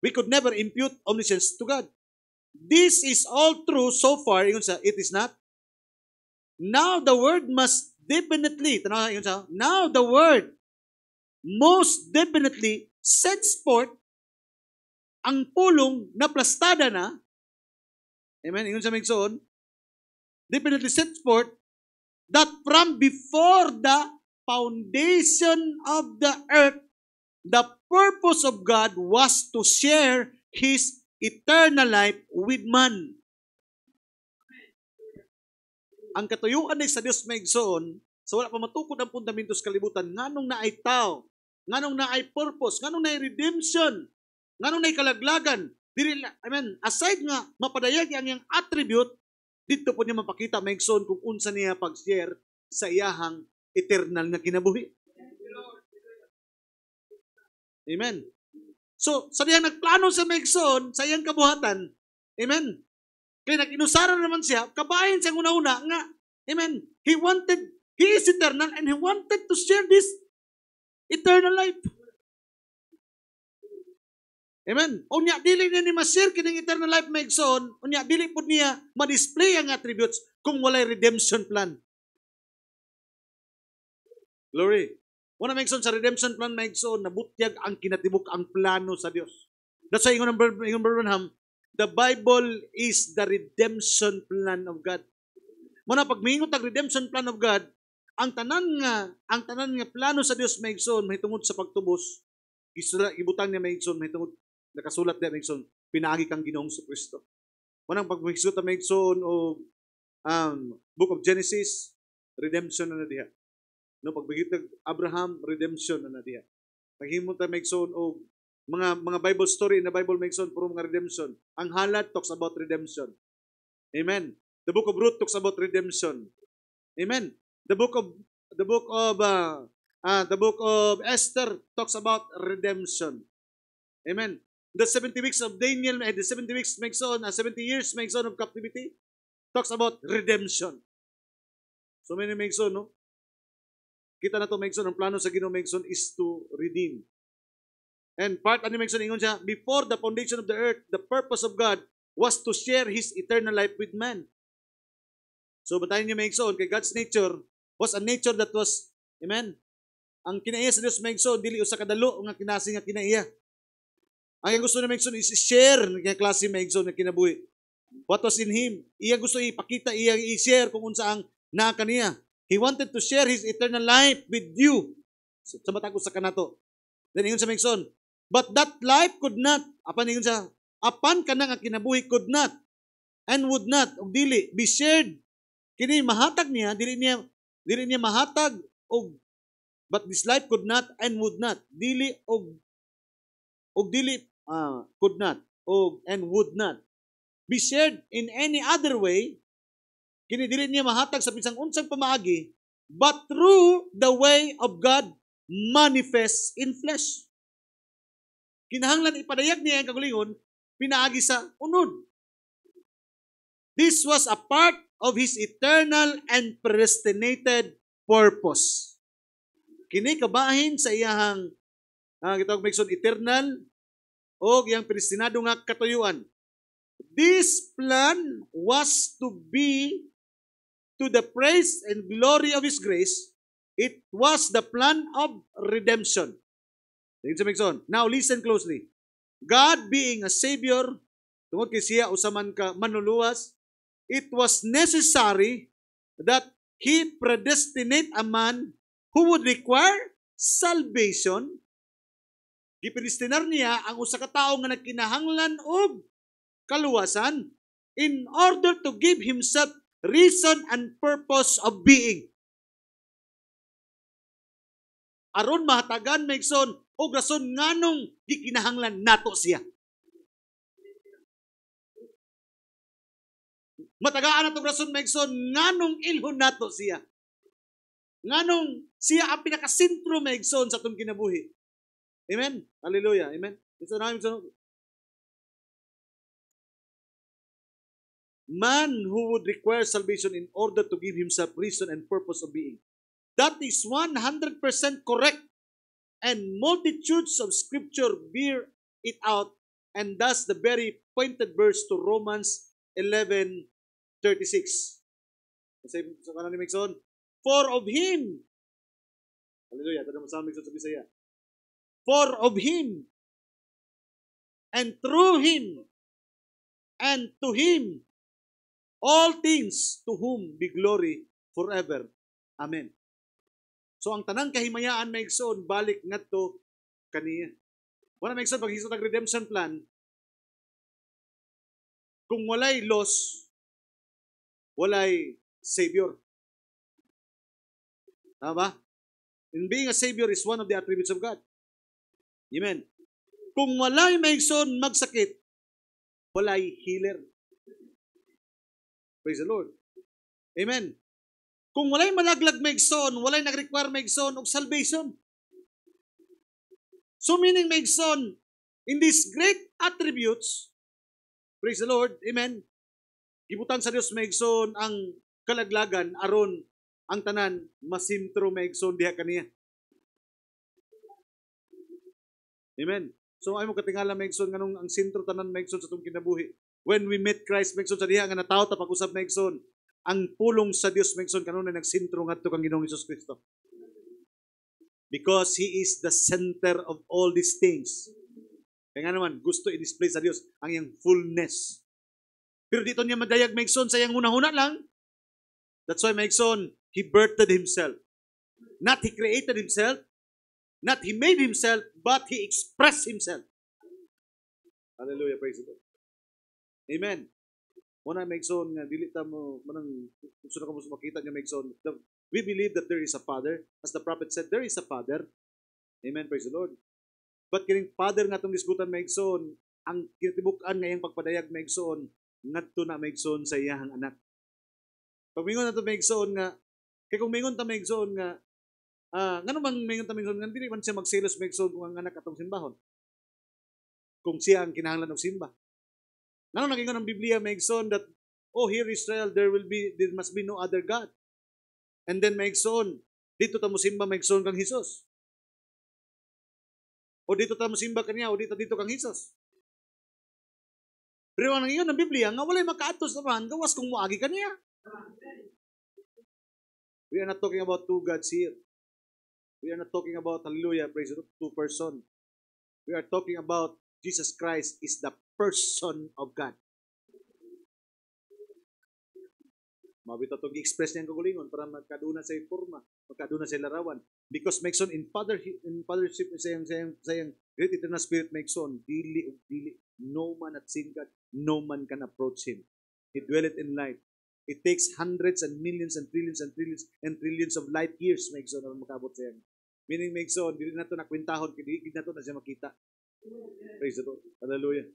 We could never impute omniscience to God. This is all true so far, it is not. Now the word must definitely, now the word most definitely sets forth ang pulong na plastada na, amen, ingon sa maigsoon, definitely sets forth that from before the foundation of the earth, the purpose of God was to share His eternal life with man. Ang katuyuan ay sa Dios maigsoon, so wala pa matukod ang fundamento sa kalibutan, nganong naay tao, nganong naay purpose, nganong naay redemption, nganong naay kalaglagan. Aside nga mapadayag ang iyang attribute, dito po niya mapakita maigsoon kung unsa niya pag-share sa iyahang eternal na kinabuhi. Amen. So, sa diyang nagplano sa maigsoon, sa iyang kabuhatan, amen. Kaya nag-inusaran naman siya, kabahin siyang una-una nga, amen. He is eternal and He wanted to share this eternal life. Amen. Unya, dili niya ni ma-share kining eternal life maigsoon, unya, dili po niya ma-display ang attributes kung walay redemption plan. Glory. Wala maigsoon sa redemption plan maigsoon, nabutyag ang kinatibuk ang plano sa Dios. That's why ingon Branham, the Bible is the redemption plan of God. Muna pag miingon tag redemption plan of God, ang tanan nga plano sa Dios maigsoon mahitungod sa pagtubos, ibutang niya maigsoon mahitungod nakasulat niya maigsoon, pinaagi kang Ginoong Kristo. Muna pag mahigsuta maigsoon o Book of Genesis, redemption na diha. No, pagbigitag Abraham, redemption na diha. Paghimo ta maigsoon og mga Bible story na Bible maigsoon puro mga redemption. Ang halad talks about redemption. Amen. The book of Ruth talks about redemption. Amen. The book of Esther talks about redemption. Amen. The 70 weeks of Daniel, the 70 weeks maigsoon, 70 years maigsoon of captivity talks about redemption. So many maigsoon, no? Kita na to maigsoon, ang plano sa Ginoo maigsoon is to redeem. And part ani maigsoon ingon siya, before the foundation of the earth, the purpose of God was to share His eternal life with man. So batayin niyo maigsoon, kay God's nature was a nature that was, amen, ang kinaiya sa Dios maigsoon, dili usa kadalo nga kinasi nga kinaiya. Ang gusto na maigsoon is share nga klase maigsoon nga kinabuhi. What was in Him? Iya gusto ipakita, iya i-share kung unsa ang naa kaniya. He wanted to share His eternal life with you. Sa matag usa kanato. Then ingon sa maigsoon, but that life could not, apan ingon sa, apan kanang ang kinabuhi could not and would not, og dili be shared. Kini mahatag niya, dili niya mahatag og, but this life could not and would not. Dili could not og and would not be shared in any other way. Kini dili niya mahatag sa bisan unsang pamaagi, but through the way of God manifests in flesh. Kinahanglan ipadayag niya ang kagulingon pinaagi sa unod. This was a part of His eternal and predestinated purpose. Kini kabahin sa iyahang gitawag maigsoon eternal o iyang predestinado nga katuyuan. This plan was to be to the praise and glory of His grace, It was the plan of redemption. Now listen closely. God being a Savior, tungod kay siya usaman ka manluluwas, it was necessary that He predestinate a man who would require salvation. Gipredestinar niya ang usa ka tawo nga nagkinahanglan og kaluwasan in order to give himself reason and purpose of being. Aron mahatagan maigsoon og rason nganong gikinahanglan nato siya. Matagaan natong rason maigsoon nganong ilhon nato siya. Nganong siya ang pinakasentro maigsoon sa atong kinabuhi. Amen. Hallelujah. Amen. Man who would require salvation in order to give himself reason and purpose of being. That is 100% correct. And multitudes of scripture bear it out, and thus the very pointed verse to Romans 11:36. Sa kanan ni Mixon, for of Him, hallelujah, ito naman sa Mixon sa Bisaya, for of Him, and through Him, and to Him, all things, to whom be glory forever. Amen. So ang tanang kahimayaan maigsoon balik ngadto kaniya. Wala maigsoon pag hisot ang redemption plan. Kung walay loss, walay savior. Tama ba? And being a savior is one of the attributes of God. Amen. Kung walay maigsoon magsakit, walay healer. Praise the Lord. Amen. Kung walay malaglag maigsoon, walay nag-require maigsoon og salvation. So meaning maigsoon, in these great attributes, praise the Lord, amen, gibutan sa Dios maigsoon ang kalaglagan aron ang tanan masintro maigsoon diha kaniya. Amen. So ay mo katingala maigsoon nganong ang sentro tanan maigsoon sa atong kinabuhi. When we met Christ maigsoon sa diha nga natawo ta pag-usab maigsoon, ang pulong sa Dios maigsoon kanunay nagsentro ngadto kang Ginoong Hesus Kristo. Because He is the center of all these things. Kaya nga naman, gusto i-display sa Dios ang iyang fullness. Pero dito niya madayag maigsoon sa iyang hunahuna lang. That's why maigsoon, He birthed Himself. Not He created Himself, not He made Himself, but He expressed Himself. Hallelujah, praise the Lord. Amen. Muna maigsoon nga dili ta mo manang gusto na ko mo makita niya maigsoon. We believe that there is a Father. As the prophet said, there is a Father. Amen, praise the Lord. But kining Father nga tong gisgutan maigsoon, ang kinatibuk-an nga iyang pagpadayag maigsoon, ngadto na maigsoon sa iyang anak. Pag mingon nato maigsoon nga, kay kung mingon ta maigsoon nga, ngano man mingon ta maigsoon nga dili man siya magselos maigsoon kung ang anak atong simbahon. Kung siya ang kinahanglan og simba. Ngano nagingon ang Biblia maigsoon that hear Israel, there must be no other God. And then maigsoon, dito ta mo simba maigsoon kang Hesus. O dito ta mo simba kaniya, o dito kang Hesus. Pero ang nangingon ng Biblia nga walay makaatos naman gawas kung moagi kaniya. We are not talking about two gods here. We are not talking about, hallelujah, praise the Lord, two person. We are talking about Jesus Christ is the person of God. Mabito itong i-express niyang kagulingon para magkaduna sa forma, magkaduna sa larawan. Because maigsoon in fathership sayang great eternal spirit maigsoon dili, no man at seen God, no man can approach Him. He dwelleth in light. It takes hundreds and millions and trillions and trillions and trillions of light years maigsoon na makabot sa yan. Meaning maigsoon, dili na ito nakwintahon, dili na ito na siya makita. Praise the Lord. Hallelujah.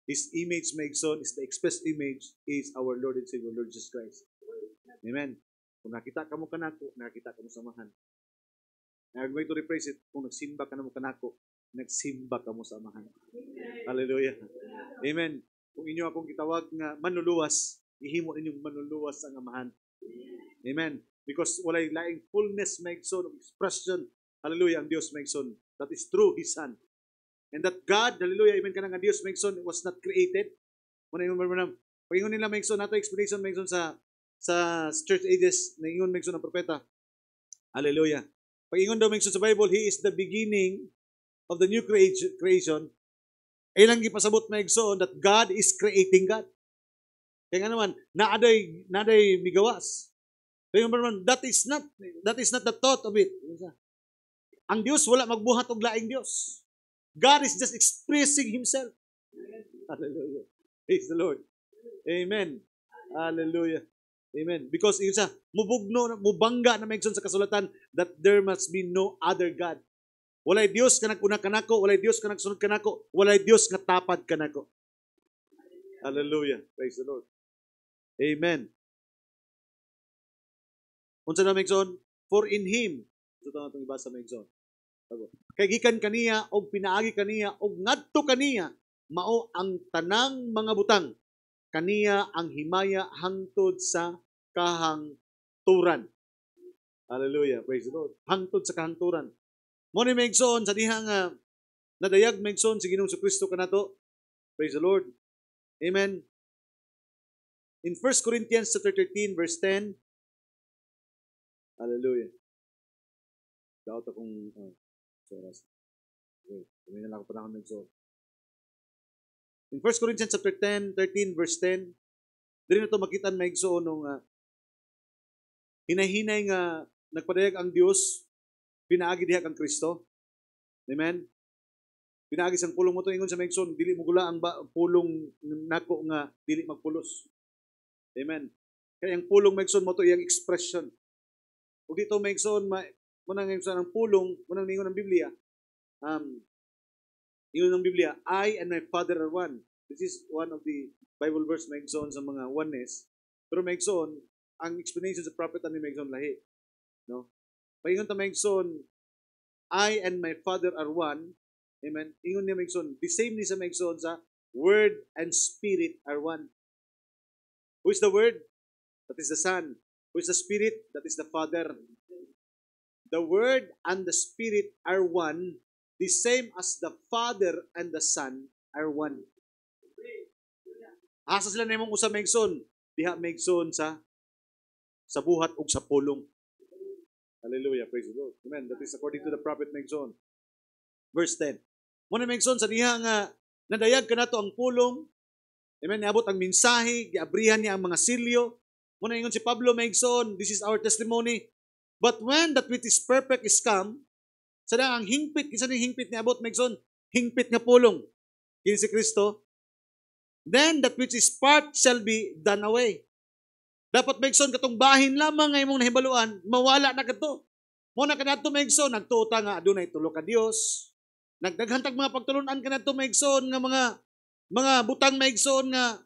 His image maigsoon is the express image is our Lord and Savior, Lord Jesus Christ. Amen. Kung nakita ka mo kanako, nakita ka mo samahan. I'm going to rephrase it. Kung nagsimba ka na mo kanako, nagsimba ka mo samahan. Hallelujah. Amen. Kung inyo akong gitawag nga manluluwas, ihimo inyong manluluwas ang amahan. Amen. Because walay laing fullness maigsoon of expression. Hallelujah, ang Dios maigsoon. That is through His Son. And that God, hallelujah, amen ka nga Dios maigsoon was not created. Pag-ingon nila maigsoon, nato explanation maigsoon sa church ages, na ingon maigsoon ng propeta. Hallelujah. Pag-ingon daw sa Bible, He is the beginning of the new creation. Ay lang gipasabot na igsoon that God is creating God. Kaya nga naman, naaday migawas. Kaya nga naman, that is not the thought of it. Ang Diyos wala magbuhat og laing Diyos. God is just expressing Himself. Hallelujah. Praise the Lord. Amen. Hallelujah. Amen. Because isa, mubangga na maigsoon sa kasulatan that there must be no other God. Walay Dios nga naguna kanako, walay Dios nga nagsunod kanako, walay Dios nga tapad kanako. Hallelujah. Praise the Lord. Amen. Unsa na maigsoon? For in Him, ito itong ibasa maigsoon. Kay gikan kaniya og pinaagi kaniya og ngadto kaniya mao ang tanang mga butang. Kaniya ang himaya hangtod sa kahangturan. Hallelujah. Praise the Lord. Hangtod sa kahangturan. Mo ni maigsoon sa diha nga nadayag maigsoon si Ginoong Kristo kanato. Praise the Lord. Amen. In 1 Corinthians chapter 13 verse 10. Hallelujah. Daot akong oras. Okay, kami na lang ako panahon maigsoon. In 1 Corinthians chapter 13 verse 10, dili na ito makita maigsoon nung hinahinay nga nagpadayag ang Dios, pinaagi diha kang Kristo. Amen. Pinaagi sang pulong mo to ingon sa maigsoon, dili mo gula ang pulong nako nga dili magpulos. Amen. Kaya ang pulong maigsoon mo to iyang expression. Ug dito maigsoon mo nang maigsoon ang pulong, mo nang ningon ang Biblia. Ingon ng Biblia, I and my Father are one. This is one of the Bible verse maigsoon sa mga oneness. Pero maigsoon, ang explanation sa prophet ani maigsoon lahi. No? Paingon ta maigsoon, I and my Father are one. Amen. Ingon niya maigsoon, the same ni sa maigsoon sa Word and Spirit are one. Who is the Word? That is the Son. Who is the Spirit? That is the Father. The Word and the Spirit are one, the same as the Father and the Son are one. Asa sila na mong usa maigsoon? Diha maigsoon sa buhat ug sa pulong. Hallelujah. Praise the Lord. Amen. That is according to the prophet maigsoon. Verse 10. Muna maigsoon sa diha nga nadayag kanato ang pulong. Amen. Niabot ang mensahe, giabrihan niya ang mga silyo. Muna ingon si Pablo maigsoon, this is our testimony. But when that which is perfect is come, sada ang hingpit, isa ning hingpit ni abot maigsoon, hingpit nga pulong. Kini si Kristo. Then that which is part shall be done away. Dapat maigsoon katong bahin lamang nga imong nahibaluan, mawala na kadto. Mo na kanato maigsoon, nagtuota nga adunay tulo ka Dios. Nagdaghantag mga pagtulunan kanato maigsoon nga mga butang maigsoon nga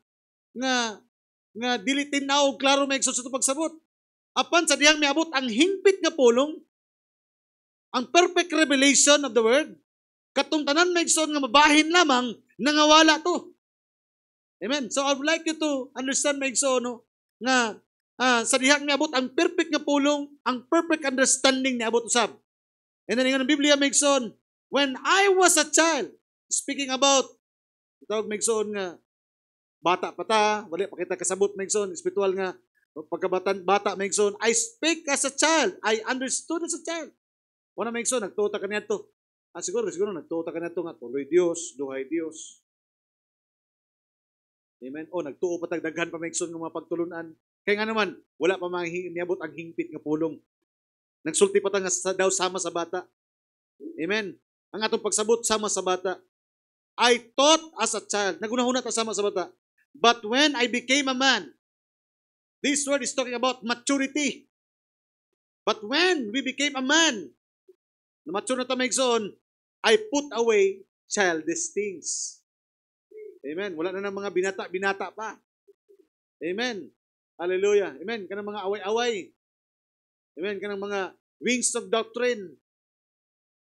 dili tinaw klaro maigsoon sa pagsabot. Apan sa dihang miabot ang hingpit nga pulong, ang perfect revelation of the word, katong tanan maigsoon nga mabahin lamang nangawala to. Amen. So I would like you to understand maigsoon no, nga sa dihang miabot ang perfect nga pulong, ang perfect understanding niabot usab. And then ingon ang Biblia maigsoon, when I was a child, speaking about tawag maigsoon nga bata pa ta, wala pa kita kasabot maigsoon, espiritual nga bata maigsoon, I speak as a child, I understood as a child. Wala maigsoon, nagtuta kaniya to. Siguro nagtuta kaniya to nga, tuloy Dios, duhay Dios. Amen. O, nagtuo pa tagdaghan pa maigsoon ng mga pagtulunan. Kaya nga naman, wala pa niabot ang hingpit nga pulong. Nagsulti pa ta nga daw sama sa bata. Amen. Ang atong pagsabot sama sa bata. I thought as a child, nagunahuna ta sama sa bata. But when I became a man, this word is talking about maturity. But when we became a man, na mature na ta maigsoon, I put away childish things. Amen. Wala na ng mga binata pa. Amen. Hallelujah. Amen. Kanang mga away-away. Amen. Kanang mga wings of doctrine.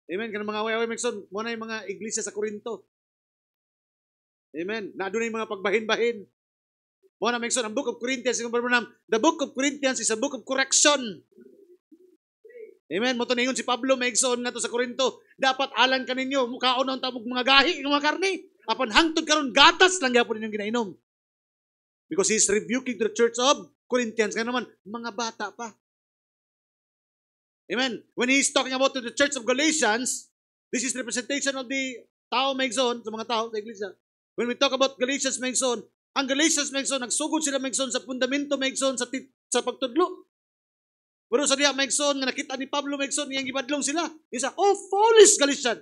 Amen. Kanang mga away-away maigsoon, mo na yung mga iglesia sa Corinto. Amen. Na doon yung mga pagbahin-bahin. Mo na maigsoon, ang Book of Corinthians, the Book of Corinthians is a book of correction. Amen. Mo to ningon si Pablo maigsoon nga to sa Corinto, dapat alang kaninyo mukhaon ang tabog mga gahi ng mga karne. Apan hangtod karon gatas lang gyapon ninyong ginainom. Because he's rebuking to the church of Corinthians. Kaya naman, mga bata pa. Amen. When he's talking about to the church of Galatians, this is representation of the tao Megson, sa mga tao sa iglesia. When we talk about Galatians Megson, ang Galatians Megson, nagsugod sila Megson sa fundamento Megson sa pagtudlo. Pero sa diya Megson, nga nakita ni Pablo Megson, iyang ibadlong sila. Isa, oh, foolish Galatian!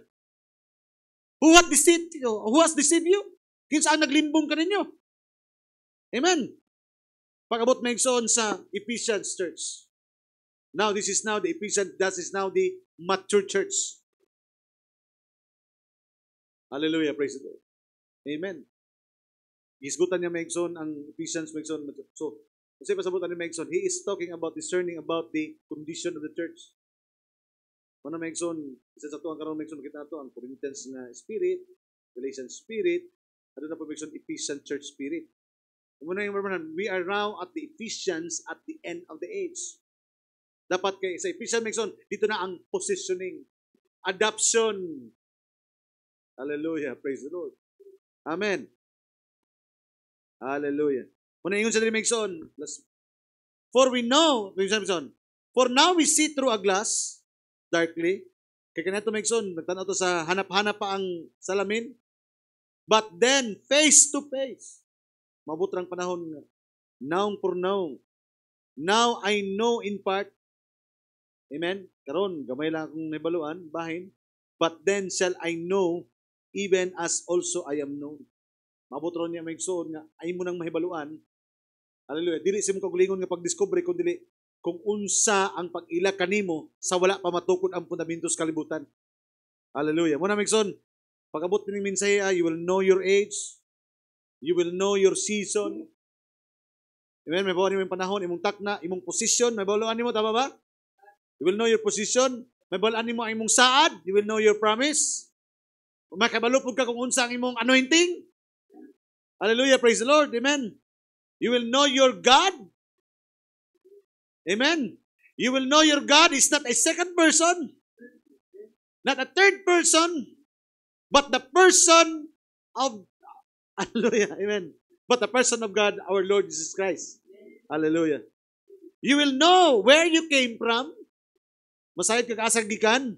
Who has deceived you? Kinsa ang naglimbong ka ninyo? Amen. Pag-abot Megson sa Ephesians church. Now, this is now the Ephesians, that is now the mature church. Hallelujah, praise the Lord. Amen. Isgutan niya Megson ang Ephesians Megson. So, kasi pasabutan ni Megson, he is talking about, discerning about the condition of the church. Mana Megson, isa sa tuwang karong Megson, kita ito, ang Corinthians na spirit, Galatians spirit, ano na po Megson, Ephesian church spirit. Muna yung we are now at the Ephesians at the end of the age. Dapat kay sa Ephesians Megson, dito na ang positioning, adoption. Hallelujah, praise the Lord. Amen. Hallelujah. Muna ingon sa Megson, for we know, Megson, for now we see through a glass, darkly. Kaya kanito Megson, nagtanaw to sa hanap-hanap pa ang salamin. But then, face to face. Mabutrang panahon nga. Now for now. Now I know in part. Amen? Karon, gamay lang akong nabaluan, bahin. But then shall I know, even as also I am known. Mabutron niya Megson nga, ay mo nang mahibaluan. Hallelujah. Dili sa mong kagulingon nga pag-discover kung dili kung unsa ang pag-ila kanimo sa wala pa matukod ang fundamento sa kalibutan. Hallelujah. Muna Megson, pag-abot ning mensahe, you will know your age, you will know your season. Amen. May bawa nimo yung panahon, imong takna, imong position, may bawaluan nimo, tama ba? You will know your position, may bawaluan nimo ang imong saad, you will know your promise. Makabalupod ka kung unsa ang imong anointing. Hallelujah, praise the Lord. Amen. You will know your God. Amen. You will know your God is not a second person, not a third person, but the person of, hallelujah, amen, but the person of God, our Lord Jesus Christ. Hallelujah. You will know where you came from. Masayad ka kaasag gikan.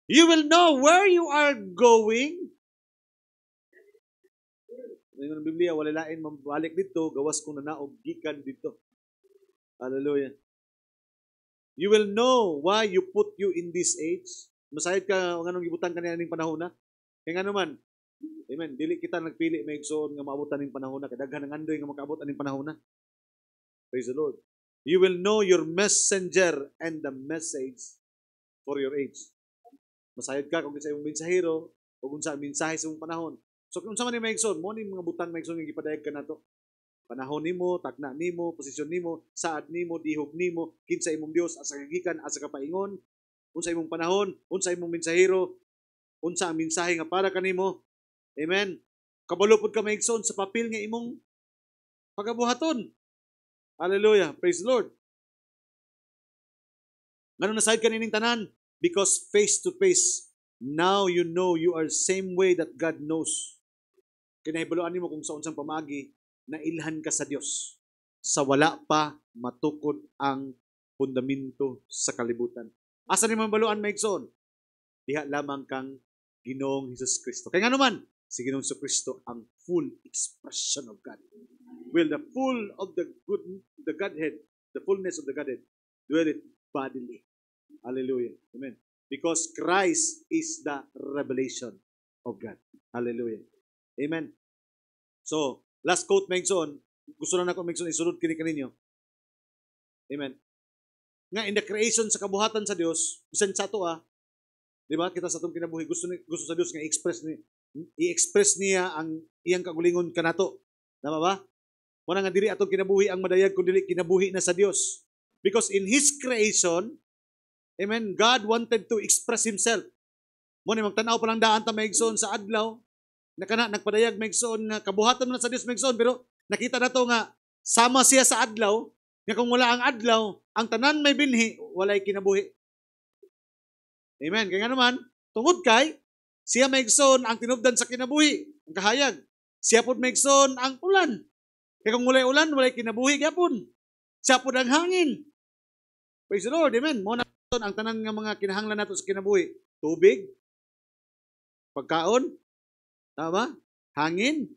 You will know where you are going. Ngayon ng Biblia, wala lain mabalik dito, gawas kong nanaog, gikan dito. Hallelujah. You will know why you put you in this age. Masayad ka, anong gibutan ka niya ng panahon na. Kaya nga naman, amen, dili kita nagpili, Megson, nga maabutan ng panahon na. Kadaghan ng andoy nga makaabutan ng panahon na. Praise the Lord. You will know your messenger and the message for your age. Masayad ka kung sa iyong mensahero o kung sa mensahe sa iyong panahon. So kung sa man ni Megson, mo ni mga butang Megson nga gipadayag ka nato. Panahon nimo, takna nimo, posisyon nimo, saad nimo, dihog nimo, kinsa imong Dios asa kagikan, asa kapaingon, unsa imong panahon, unsa imong mensahero, unsa ang mensahe nga para kanimo. Amen. Kabalupod ka Megson sa papel nga imong pagabuhaton. Hallelujah. Praise the Lord. Ngano nasayad ka nining tanan? Because face to face, now you know you are same way that God knows. Kinahibaluan nimo kung sa unsang pamagi na ilhan ka sa Dios sa wala pa matukod ang fundamento sa kalibutan. Asa ni mabaluan Megson? Diha lamang kang Ginoong Hesus Kristo. Kaya nga naman, si Ginoong Hesus Kristo ang full expression of God. Will the full of the Godhead, the fullness of the Godhead, dwell it bodily. Hallelujah. Amen. Because Christ is the revelation of God. Hallelujah. Amen. So, last quote, Megson. Gusto na ako, Megson, isunod kini kaninyo. Amen. Nga, in the creation sa kabuhatan sa Dios, bisan sa ito di ba, kita sa itong kinabuhi, gusto sa Dios nga i-express niya ang iyang kagulingon kanato. Tama ba? Muna nga dili atong kinabuhi ang madayag kung dili kinabuhi na sa Dios. Because in His creation, amen, God wanted to express Himself. Muna magtanaw pa lang daan ta Megson sa adlaw, nagpadayag Megson nga kabuhatan na sa Dios Megson, pero nakita na to nga sama siya sa adlaw, nga kung wala ang adlaw, ang tanan may binhi, walay kinabuhi. Amen. Kaya nga naman, tungod kay, siya Megson ang tinubdan sa kinabuhi, ang kahayag. Siya po Megson ang ulan. Kaya kung walay ulan, walay kinabuhi, gyapon. Siya po ang hangin. Praise the Lord. Amen. Muna ang tanan nga mga kinahanglan nato sa kinabuhi, tubig, pagkaon, tama? Hangin,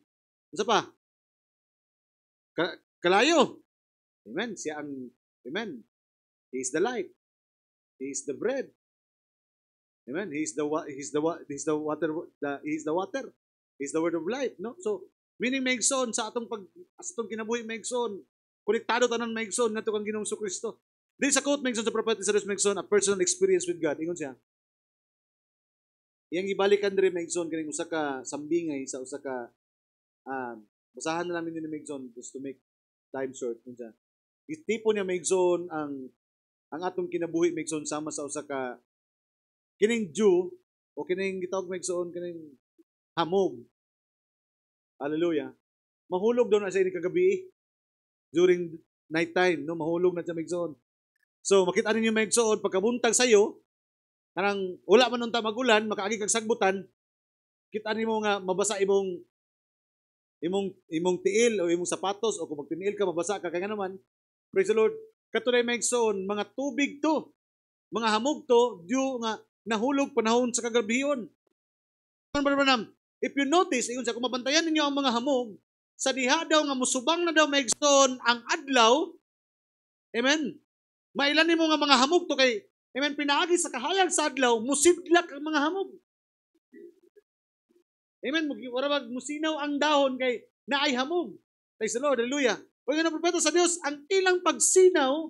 unsa pa? Kalayo. Amen. Siya ang amen. He is the light. He is the bread. Amen. He is the water. He is the water. He is the word of life, no? So, meaning maigsoon sa atong kinabuhi maigsoon. Konektado tanan maigsoon ngadto kang Ginoong Kristo. Dili sa quote maigsoon sa prophet Isaías maigsoon, a personal experience with God. Ingon siya. Iyang ibalikan diri maigsoon kining usa ka sambingay sa usa ka basahan na namin ni maigsoon just to make time short unsa. Tipo niya maigsoon ang atong kinabuhi maigsoon sama sa usa ka kining Jew o kining gitawag maigsoon kining hamog. Hallelujah. Mahulog daw na siya ni kagabi during night time, no? Mahulog na siya maigsoon. So, makita ninyo maigsoon pagkabuntag sayo, kanang wala man unta magulan, makaagi kag sagbutan, kita nimo nga mabasa imong tiil o imong sapatos o kung magtiniil ka mabasa ka kaya naman. Praise the Lord. Katunay maigsoon, mga tubig to, mga hamog to, due nga nahulog panahon sa kagabiyon. If you notice, kung mabantayan ninyo ang mga hamog, sa diha daw nga musubang na daw maigsoon ang adlaw, amen, mailan nimo nga mga hamog to kay, amen, pinaagi sa kahayag sa adlaw, musidlak ang mga hamog. Amen, warabag musinaw ang dahon kay naay hamog. Praise the Lord, hallelujah. Pag nga propeta sa Dios, ang ilang pagsinaw,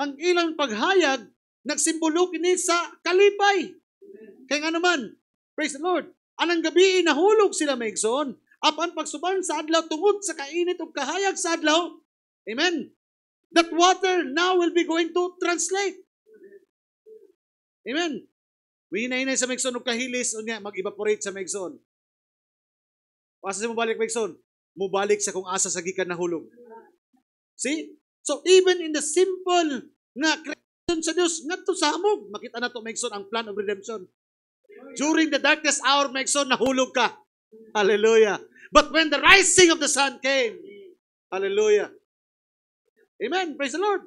ang ilang paghayag, nagsimbolo kini sa kalipay. Kaya nga naman, praise the Lord, anang gabi nahulog sila maigsoon. Apan pagsuban sa adlaw tungod sa kainit ug kahayag sa adlaw, amen, that water now will be going to translate. Amen. Hinay-hinay sa maigsoon ug kahilis unya mag-evaporate sa maigsoon. Asa sa mubalik maigsoon? Mubalik sa kung asa sa gikan nahulog. See? So even in the simple nga creation sa Dios ngadto sa hamog, makita nato maigsoon ang plan of redemption. During the darkest hour maigsoon nahulog ka. Hallelujah. But when the rising of the sun came, hallelujah. Amen. Praise the Lord.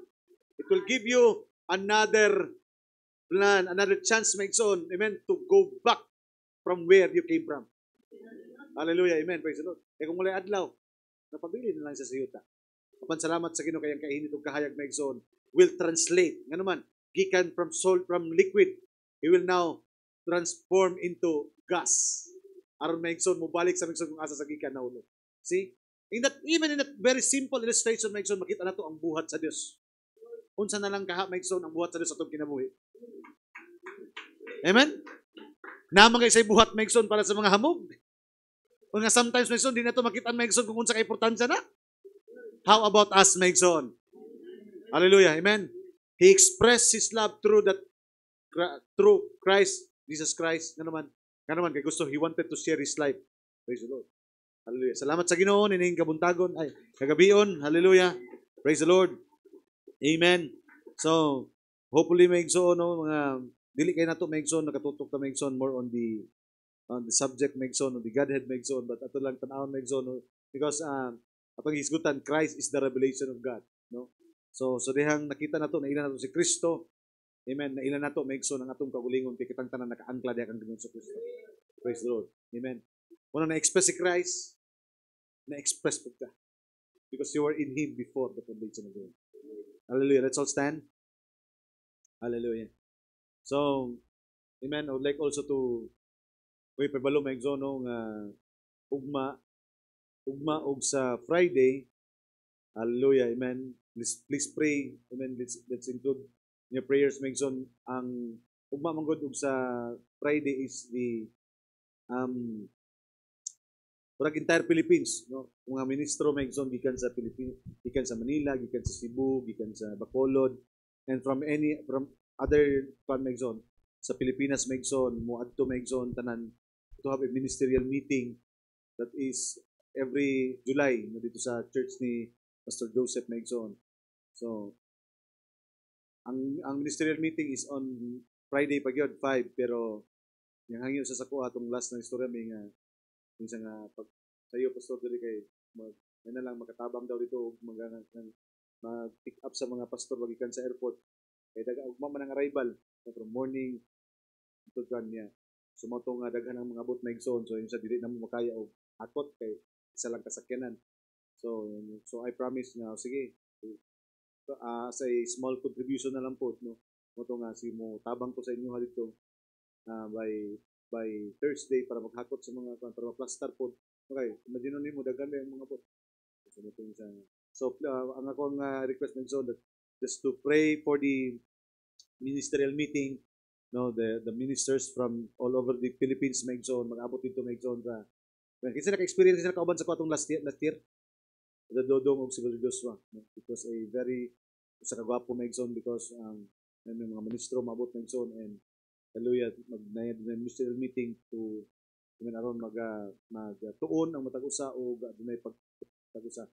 It will give you another plan, another chance, maigsoon, amen, to go back from where you came from. Hallelujah. Amen. Praise the Lord. Kung mulay adlaw, napabili na lang sa siyuta. Apan salamat sa Ginoo kayang kainit ug kahayag maigsoon will translate. Nga naman, gikan from salt, from liquid, He will now transform into gas. Aron maigsoon mobalik sa maigsoon kung asa sa gikan nahulog. See? Even in that very simple illustration maigsoon makita nato ang buhat sa Dios. Unsa na lang kaha maigsoon ang buhat sa Dios atong kinabuhi. Amen. Naman kay say buhat maigsoon para sa mga hamog. O nga sometimes maigsoon di nato makita maigsoon kung unsa ka importansya na. How about us maigsoon? Hallelujah. Amen. He expressed His love through Christ, Jesus Christ. Nga naman kay gusto, He wanted to share His life. Praise the Lord. Hallelujah. Salamat sa Ginoo nining kabuntagon ay kagabion. Hallelujah. Praise the Lord. Amen. So, hopefully maigsoon no mga dili kay nato maigsoon nakatutok ta maigsoon more on the subject maigsoon on the Godhead maigsoon but ato lang tan-awon maigsoon no? Because atong hisgutan Christ is the revelation of God, no? So dihang nakita nato na ilan nato si Kristo. Amen. Na ilan nato maigsoon ang atong kaugalingon kay kitang tanan nakaangkla diha kang Ginoong Kristo. Praise the Lord. Amen. Wala na-express si Christ, na-express po ka. Because you were in Him before the foundation of the world. Hallelujah. Let's all stand. Hallelujah. So, amen. I would like also to pabalo maigsoon nga ugma og sa Friday. Hallelujah. Amen. Please pray. Amen. Let's include in your prayers maigsoon ang ugma manggod og sa Friday is the Murag entire Philippines, no? Mga ministro maigsoon gikan sa Philippines, gikan sa Manila, gikan sa Cebu, gikan sa Bacolod, and from other maigsoon sa Pilipinas maigsoon, moadto maigsoon tanan to have a ministerial meeting that is every July no, dito sa church ni Pastor Joseph maigsoon. So ang ministerial meeting is on Friday pa gyud 5 pero yung hangyo sa sako atong last na istorya may nga minsan nga pag sayo pastor diri kay na lang makatabang daw dito mag-pick up sa mga pastor magikan sa airport kay daga ugma man ang arrival from morning to niya. So mo nga daghan ang mga bot maigsoon, so yung sa dili na mo makaya og akot kay isa lang kasakyanan. So I promise na sige, as a small contribution na lang po, no, mo nga si mo tabang ko sa inyo dito by Thursday para maghakot sa mga para ma-plaster po. Okay, imagine mo daghan na yung mga pot. So ang akong request so that just to pray for the ministerial meeting, no, the ministers from all over the Philippines maigsoon, mag-abot dito maigsoon sa kinsa naka-experience sila kauban sa kwatong last year the Dodong og si Brother Joshua, no? It was a very sa kagwapo maigsoon because may mga ministro maabot maigsoon and hallelujah magnayad na ministerial meeting to aron tuon ang matag usa o dunay pag-usa.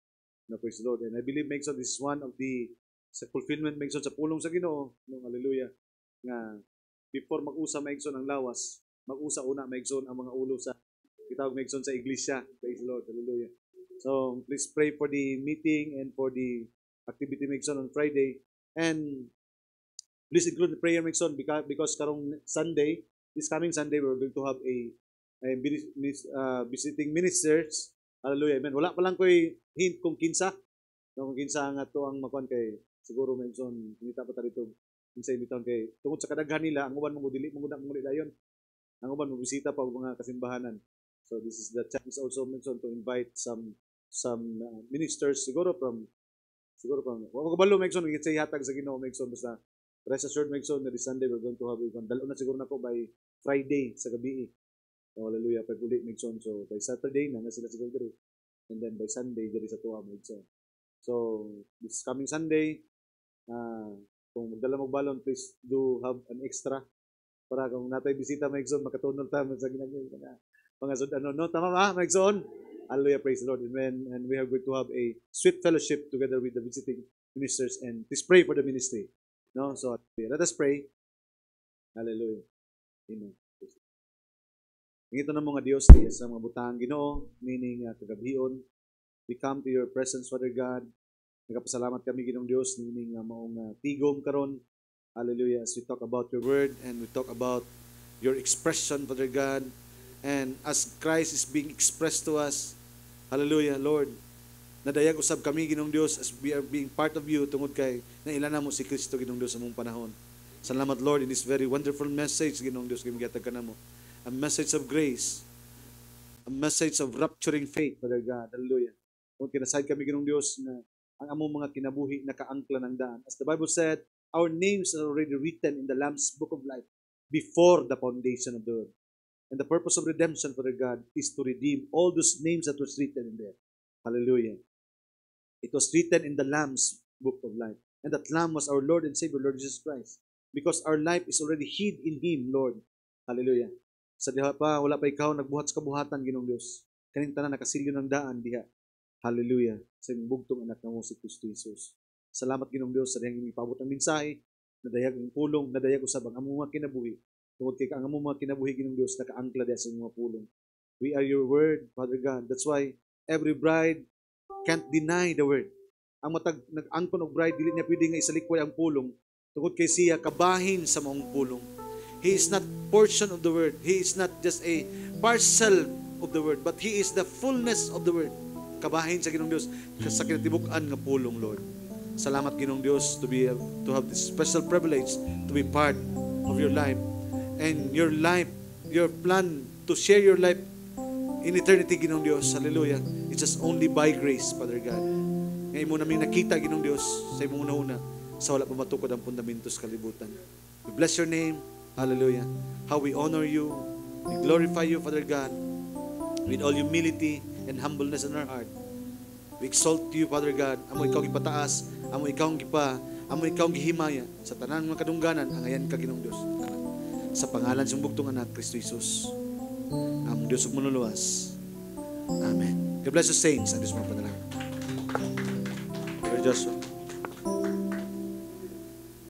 No, praise the Lord. And I believe maigsoon this is one of the sa fulfillment maigsoon sa pulong sa Ginoo, no, hallelujah, nga before mag-usa maigsoon ang lawas, mag-usa una maigsoon ang mga ulo sa kitawag maigsoon sa iglesia. Praise the Lord, hallelujah. So please pray for the meeting and for the activity maigsoon on Friday, and please include the prayer maigsoon because karong Sunday, this coming Sunday, we're going to have a visiting ministers. Hallelujah, amen. Wala pa lang ko'y hint kung kinsa, no, kung kinsa nga to ang makuan kay siguro maigsoon nita pa ta dito kinsa imiton kay tungod sa kadaghan nila ang uban mo dili mo dayon, ang uban mo bisita pa og mga kasimbahanan. So this is the chance also maigsoon to invite some ministers siguro from wa ko balo maigsoon kinsa ihatag sa Ginoo maigsoon basta rest assured maigsoon na this Sunday we're going to have dalo na siguro nako by Friday sa gabi. So, hallelujah, pag-uli maigsoon. So by Saturday na sila siguro diri, and then by Sunday diri sa tuwa maigsoon. So this coming Sunday, kung magdala mo balon, please do have an extra para kung natay bisita maigsoon makatunol ta sa ginagay mga ano, no, tama ba maigsoon? Hallelujah, praise the Lord, amen. And we are going to have a sweet fellowship together with the visiting ministers, and please pray for the ministry, no. So let us pray. Hallelujah, amen. Ngito na mga Dios diya sa mga butang Ginoo, meaning kagabion, we come to your presence, Father God. Nagapasalamat kami Ginoong Dios meaning maong tigom karon. Hallelujah, as we talk about your word and we talk about your expression, Father God, and as Christ is being expressed to us, hallelujah, Lord, nadayag usab kami Ginoong Dios as we are being part of you tungod kay nailana mo si Kristo Ginoong Dios sa mong panahon. Salamat Lord in this very wonderful message Ginoong Dios kay gihatag kanamo. A message of grace, a message of rapturing faith, Father God. Hallelujah. Kung kinasayad kami Ginoong Dios na ang among mga kinabuhi nakaangkla ng daan. As the Bible said, our names are already written in the Lamb's Book of Life before the foundation of the world. And the purpose of redemption, Father God, is to redeem all those names that was written in there. Hallelujah. It was written in the Lamb's Book of Life. And that Lamb was our Lord and Savior, Lord Jesus Christ. Because our life is already hid in Him, Lord. Hallelujah. Sa diha pa, wala pa ikaw nagbuhat sa kabuhatan, Ginoong Dios. Kaning tanan nakasilyo ng daan diha. Hallelujah. Sa imong bugtong anak nga mo si Kristo Jesus. Salamat Ginoong Dios sa dihang ipabot ang mensahe, nadayag ang pulong, nadayag usab ang among mga kinabuhi. Tungod kay ang among mga kinabuhi Ginoong Dios nakaangkla diha sa imong mga pulong. We are your word, Father God. That's why every bride can't deny the word. Ang matag nag-angkon og bride dili niya pwede nga isalikway ang pulong tungod kay siya kabahin sa maong pulong. He is not portion of the word. He is not just a parcel of the word, but He is the fullness of the word. Kabahin sa Ginoong Dios sa kinatibuk-an nga pulong, Lord. Salamat Ginoong Dios to have this special privilege to be part of your life. And your life, your plan to share your life in eternity, Ginoong Dios. Hallelujah. It's just only by grace, Father God. Ngayon mo namin nakita, Ginoong Dios, sa imong una-una, sa wala pa matukod ang fundamentos kalibutan. We bless your name. Hallelujah. How we honor you. We glorify you, Father God, with all humility and humbleness in our heart. We exalt you, Father God. Amo ikaw gipataas, amo ikaw gihimaya sa tanan mga kadungganan, ang ayan ka Ginoong Dios. Sa pangalan sa bugtong anak Kristo Jesus. Ang Dios ug manuluwas. Amen. God bless you saints. Ang Dios mo panalangin. Brother Joshua.